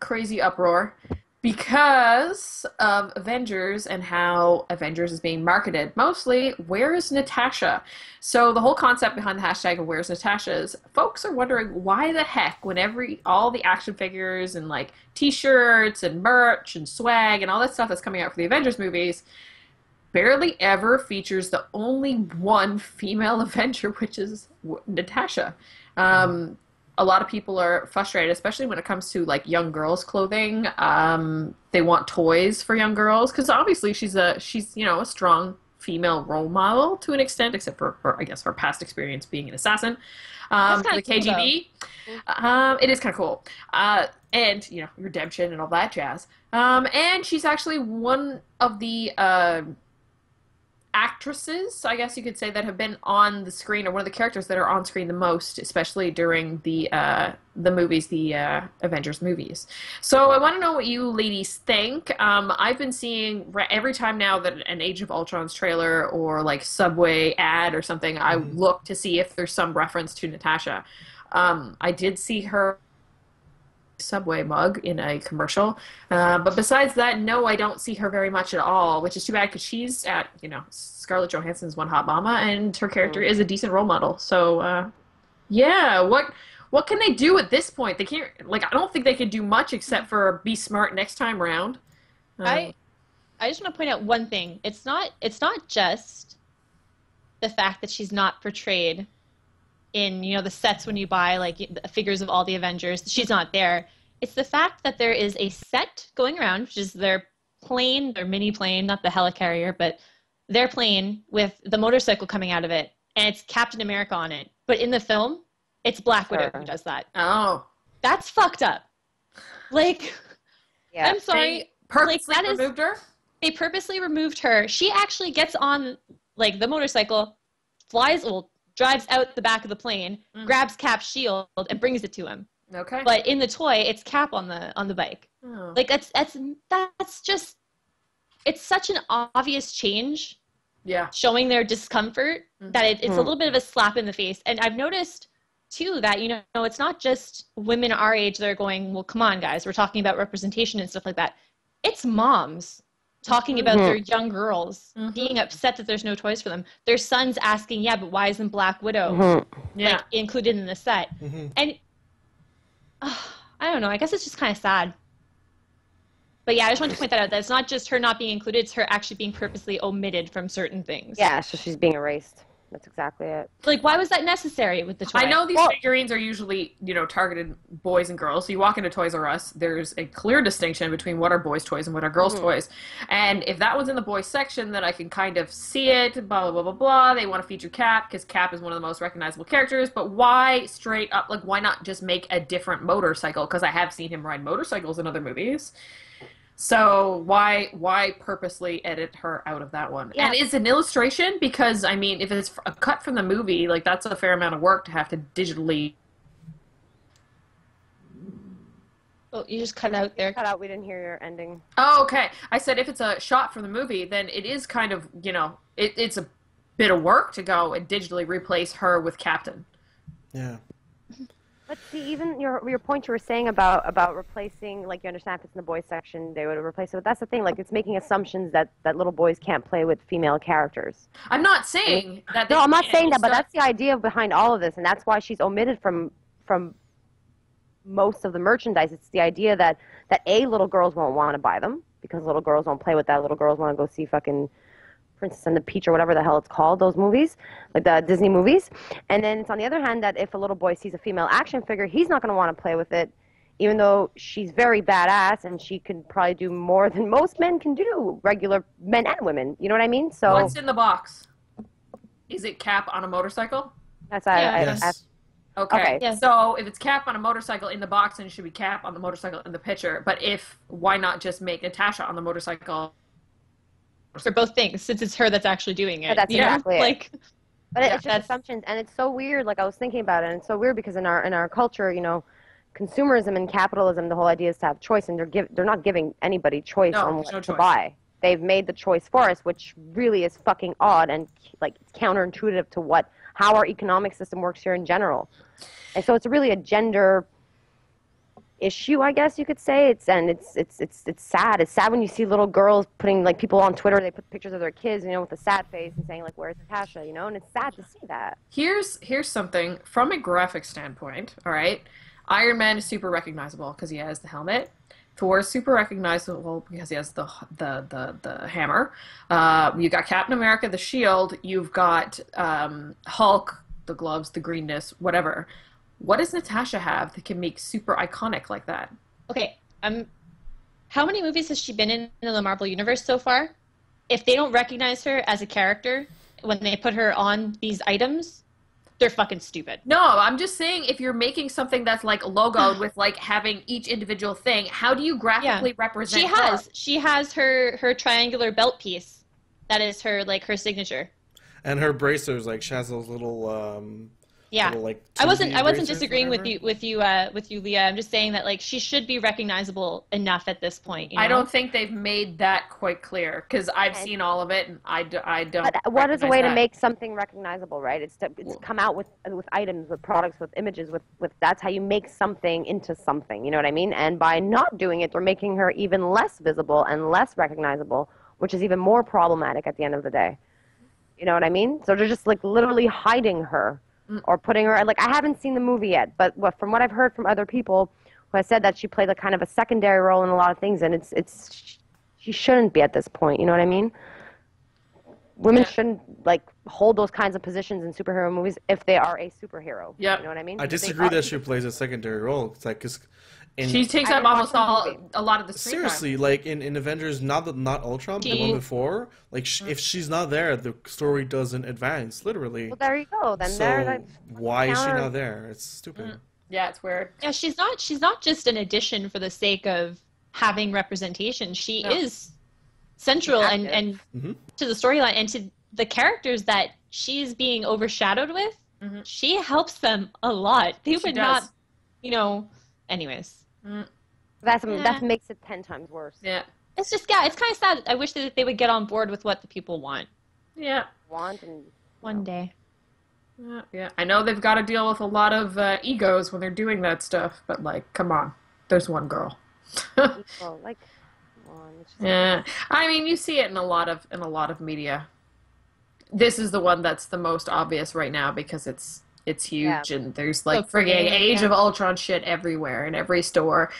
crazy uproar because of Avengers and how Avengers is being marketed. Mostly, where's Natasha? So the whole concept behind the hashtag of where's Natasha is folks are wondering why the heck when all the action figures and like t-shirts and merch and swag and all that stuff that's coming out for the Avengers movies barely ever features the only one female Avenger, which is Natasha. A lot of people are frustrated, especially when it comes to like young girls' clothing. They want toys for young girls because obviously she's a strong female role model to an extent, except for I guess her past experience being an assassin for the KGB. Cool, it is kind of cool, and redemption and all that jazz. And she's actually one of the actresses, I guess you could say, that have been on the screen, or one of the characters that are on screen the most, especially during the movies, the Avengers movies. So I want to know what you ladies think. I've been seeing every time now that an Age of Ultron's trailer or like Subway ad or something, I look to see if there's some reference to Natasha. I did see her Subway mug in a commercial, but besides that, no, I don't see her very much at all, which is too bad because she's at Scarlett Johansson's One Hot Mama, and her character is a decent role model. So what can they do at this point? They can't, I don't think they can do much except for be smart next time around. I just want to point out one thing. It's not just the fact that she's not portrayed in the sets when you buy figures of all the Avengers. She's not there. It's the fact that there is a set going around, which is their plane, their mini plane, not the helicarrier, but their plane with the motorcycle coming out of it, and it's Captain America on it. But in the film, it's Black Widow who does that. Oh, that's fucked up. I'm sorry. They purposely removed her? They purposely removed her. She actually gets on the motorcycle, drives out the back of the plane, grabs Cap's shield, and brings it to him. Okay. But in the toy, it's Cap on the bike. Oh. That's just, it's such an obvious change. Yeah. Showing their discomfort that it's a little bit of a slap in the face. And I've noticed too that it's not just women our age that are going, well, come on, guys, we're talking about representation and stuff like that. It's moms talking about their young girls being upset that there's no toys for them. Their sons asking, yeah, but why isn't Black Widow included in the set? And I don't know. I guess it's just kind of sad. But yeah, I just want to point that out. That it's not just her not being included; it's her actually being purposely omitted from certain things. Yeah, so she's being erased. That's exactly it. Like, why was that necessary with the toy? I know these figurines are usually, targeted boys and girls. So you walk into Toys R Us, there's a clear distinction between what are boys' toys and what are girls' toys. And if that one's in the boys' section, then I can kind of see it, blah, blah, blah, blah, blah. They want to feature Cap, because Cap is one of the most recognizable characters. But why straight up, like, why not just make a different motorcycle? Because I have seen him ride motorcycles in other movies. So why purposely edit her out of that one? Yeah. And it's an illustration because, I mean, if it's a cut from the movie, like, that's a fair amount of work to have to digitally... Oh, you just cut out there. Cut out, we didn't hear your ending. Oh, okay. I said if it's a shot from the movie, then it is kind of, it's a bit of work to go and digitally replace her with Captain. Yeah. But see, even your point you were saying about replacing, like, you understand if it's in the boys section, they would replace it. But that's the thing, like, it's making assumptions that little boys can't play with female characters. I'm not saying that. No, I'm not saying that, but that's the idea behind all of this, and that's why she's omitted from most of the merchandise. It's the idea that little girls won't want to buy them because little girls don't play with that. Little girls want to go see fucking Princess and the Peach or whatever the hell it's called, those movies, like the Disney movies. And then it's on the other hand that if a little boy sees a female action figure, he's not going to want to play with it, even though she's very badass and she can probably do more than most men can do, regular men and women. You know what I mean? So what's in the box? Is it Cap on a motorcycle? That's Yes. Okay. Yeah. So if it's Cap on a motorcycle in the box, then it should be Cap on the motorcycle in the picture. But why not just make Natasha on the motorcycle? For both things, since it's her that's actually doing it. But that's exactly it. Like, but it's just assumptions, and it's so weird. Like, I was thinking about it, and it's so weird because in our culture, consumerism and capitalism, the whole idea is to have choice, and they're not giving anybody choice on what to buy. They've made the choice for us, which really is fucking odd and, like, it's counterintuitive to how our economic system works here in general. And so it's really a gender issue, I guess you could say. It's sad. It's sad when you see little girls putting, like, people on Twitter, they put pictures of their kids, with a sad face and saying, like, where's Natasha, and it's sad to see that. Here's something from a graphic standpoint, all right? Iron Man is super recognizable because he has the helmet. Thor is super recognizable because he has the hammer. You got Captain America, the shield. You've got Hulk, the gloves, the greenness, whatever. What does Natasha have that can make super iconic like that? Okay, how many movies has she been in the Marvel Universe so far? If they don't recognize her as a character when they put her on these items, they're fucking stupid. No, I'm just saying if you're making something that's, like, logoed with, like, having each individual thing, how do you graphically represent her? She has her triangular belt piece. That is her signature. And her bracers, like, she has those little little, like, I wasn't disagreeing with you, Leah. I'm just saying that, like, she should be recognizable enough at this point. I don't think they've made that quite clear because I've seen all of it and I don't. But what is a way to make something recognizable, right? It's come out with items, with products, with images, with that's how you make something into something. You know what I mean? And by not doing it, they're making her even less visible and less recognizable, which is even more problematic at the end of the day. You know what I mean? So they're just, like, literally hiding her. Or putting her, like, I haven't seen the movie yet, but from what I've heard from other people who have said that she played a kind of a secondary role in a lot of things, and she shouldn't be at this point. You know what I mean? Women shouldn't, like, hold those kinds of positions in superhero movies if they are a superhero. Yeah, you know what I mean? I disagree that she plays a secondary role. It's like, she takes up almost a lot of the screen seriously time. Like in Avengers, not Ultron, the one before, like, if she's not there, the story doesn't advance, literally. Well, there you go. Then why is she not there? It's stupid. Yeah, it's weird. Yeah, she's not just an addition for the sake of having representation. She is central and to the storyline and to the characters that she's being overshadowed with. She helps them a lot. They would not, anyways. That makes it 10 times worse. Yeah. It's just, it's kind of sad. I wish that they would get on board with what the people want. Yeah. One day. Yeah. I know they've got to deal with a lot of egos when they're doing that stuff, but, like, come on. There's one girl. Like, come on. Yeah. I mean, you see it in a lot of media. This is the one that's the most obvious right now because it's huge and there's, like, frigging Age of Ultron shit everywhere in every store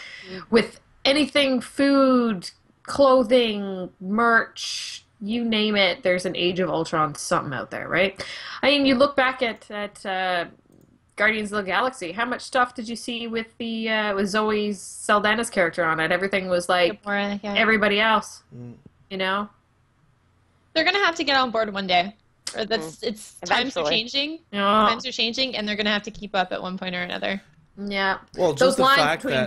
with anything, food, clothing, merch, you name it, there's an Age of Ultron something out there, right? I mean, you look back at Guardians of the Galaxy. How much stuff did you see with the with Zoe Saldana's character on it? Everything was like Gamora, yeah. everybody else, you know? They're gonna have to get on board one day. Or that's it's times are Eventually. changing. Oh. Times are changing, and they're gonna have to keep up at one point or another. Yeah. Well, Those just the lines fact between-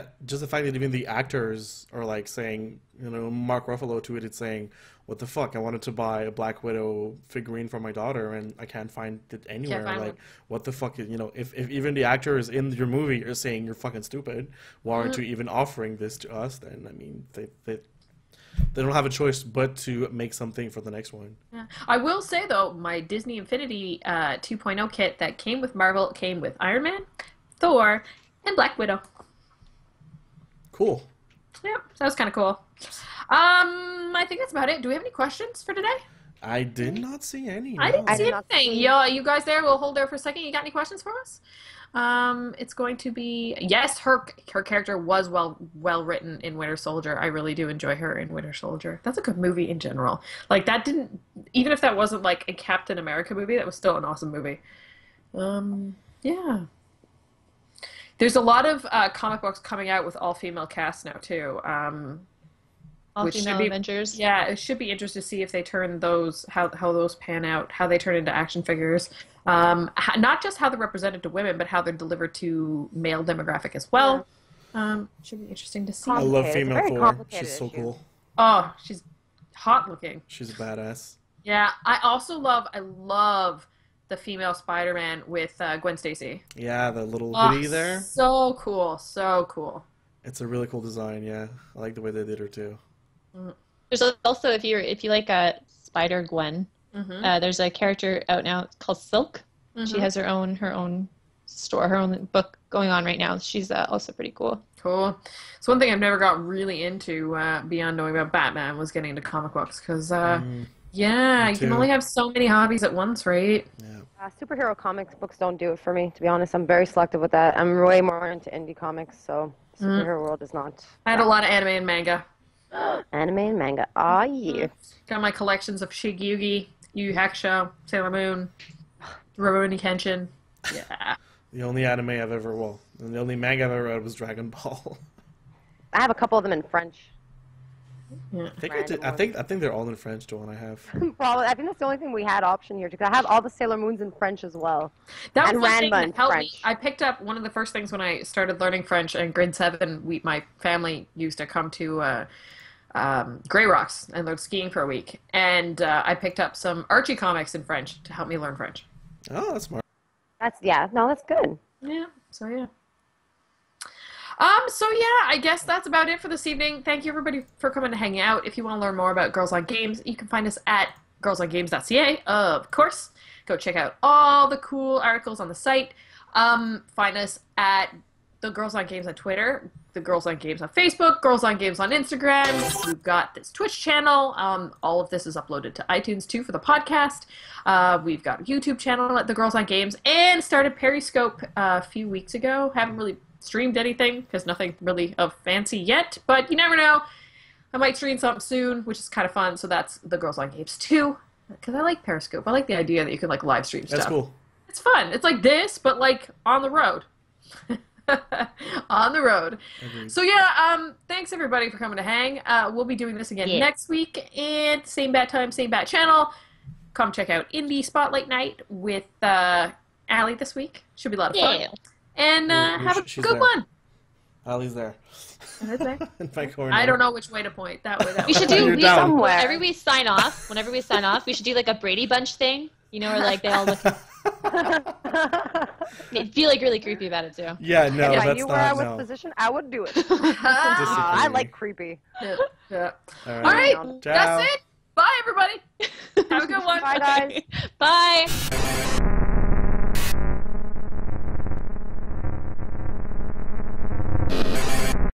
that even the actors are like saying, you know, Mark Ruffalo tweeted saying, "What the fuck? I wanted to buy a Black Widow figurine for my daughter, and I can't find it anywhere. find Like, one. what the fuck? You know, if even the actors in your movie are saying you're fucking stupid, why aren't you even offering this to us? Then I mean, they don't have a choice but to make something for the next one." Yeah. I will say though, my Disney Infinity 2.0 kit that came with Marvel came with Iron Man, Thor, and Black Widow. Cool. Yeah, so that was kind of cool. I think that's about it. Do we have any questions for today? I did not see any. I didn't no. see did not anything. see- Yeah, you guys there? We'll hold there for a second. You got any questions for us? It's going to be yes. Her character was well written in Winter Soldier. I really do enjoy her in Winter Soldier. That's a good movie in general. Like that didn't even if that wasn't like a Captain America movie, that was still an awesome movie. Yeah. There's a lot of comic books coming out with all-female casts now too. All Which should female be- Avengers. Yeah, it should be interesting to see if they turn those how those pan out, how they turn into action figures. Not just how they're represented to women, but how they're delivered to male demographic as well. Should be interesting to see. I love Complicated. female Very Thor. complicated She's so issue. cool. Oh, she's hot looking. She's a badass. Yeah, I love the female Spider-Man with Gwen Stacy. Yeah, the little Oh, hoodie there. so cool, so cool. It's a really cool design. Yeah, I like the way they did her too. There's also if you like Spider Gwen, there's a character out now called Silk. She has her own store, her own book going on right now. She's also pretty cool. Cool. So one thing I've never got really into beyond knowing about Batman was getting into comic books because yeah, Me you can too. only have so many hobbies at once, right? Yeah. Superhero comics books don't do it for me, to be honest. I'm very selective with that. I'm way more into indie comics, so superhero world is not. I had a lot of anime and manga. Anime and manga. Ah, yeah. Got my collections of Shigeyugi, Yu Yu Hakusho, Sailor Moon, Rurouni Kenshin. Yeah. The only anime I've ever, and the only manga I've ever read was Dragon Ball. I have a couple of them in French. Yeah. I think they're all in French. The one I have. Probably. I think that's the only thing we had option here, because I have all the Sailor Moons in French as well. That And was one thing Ranma in that helped me. French. I picked up one of the first things when I started learning French in grade 7. My family used to come to Grey Rocks and learn skiing for a week. And I picked up some Archie comics in French to help me learn French. Oh, that's smart. That's good. Yeah, so yeah. So yeah, I guess that's about it for this evening. Thank you everybody for coming to hang out. If you want to learn more about Girls on Games, you can find us at girlsongames.ca, of course. Go check out all the cool articles on the site. Find us at the Girls on Games on Twitter, the Girls on Games on Facebook, Girls on Games on Instagram. We've got this Twitch channel. All of this is uploaded to iTunes too for the podcast. We've got a YouTube channel at the Girls on Games and started Periscope a few weeks ago. Haven't really streamed anything because nothing really of fancy yet, but you never know. I might stream something soon, which is kind of fun. So that's the Girls on Games too, because I like Periscope. I like the idea that you can like live stream stuff. That's cool. It's fun. It's like this, but like on the road. On the road. Agreed. So yeah, thanks everybody for coming to hang. We'll be doing this again next week and same bat time, same bat channel. Come check out Indie Spotlight Night with Allie this week. Should be a lot of fun. Yeah. And have a She's good there. one. Allie's there. In my corner. I don't know which way to point. That way, that We way. should do You're down. whenever we sign off. Whenever we sign off, we should do like a Brady Bunch thing. You know, where like they all look. Feel like really creepy about it too. Yeah, no, if I that's knew where I not. was No. positioned, I would do it. Disagree. I like creepy. Yeah. All All right, Ciao. that's it. Bye, everybody. Have a good one. Bye, guys. Bye.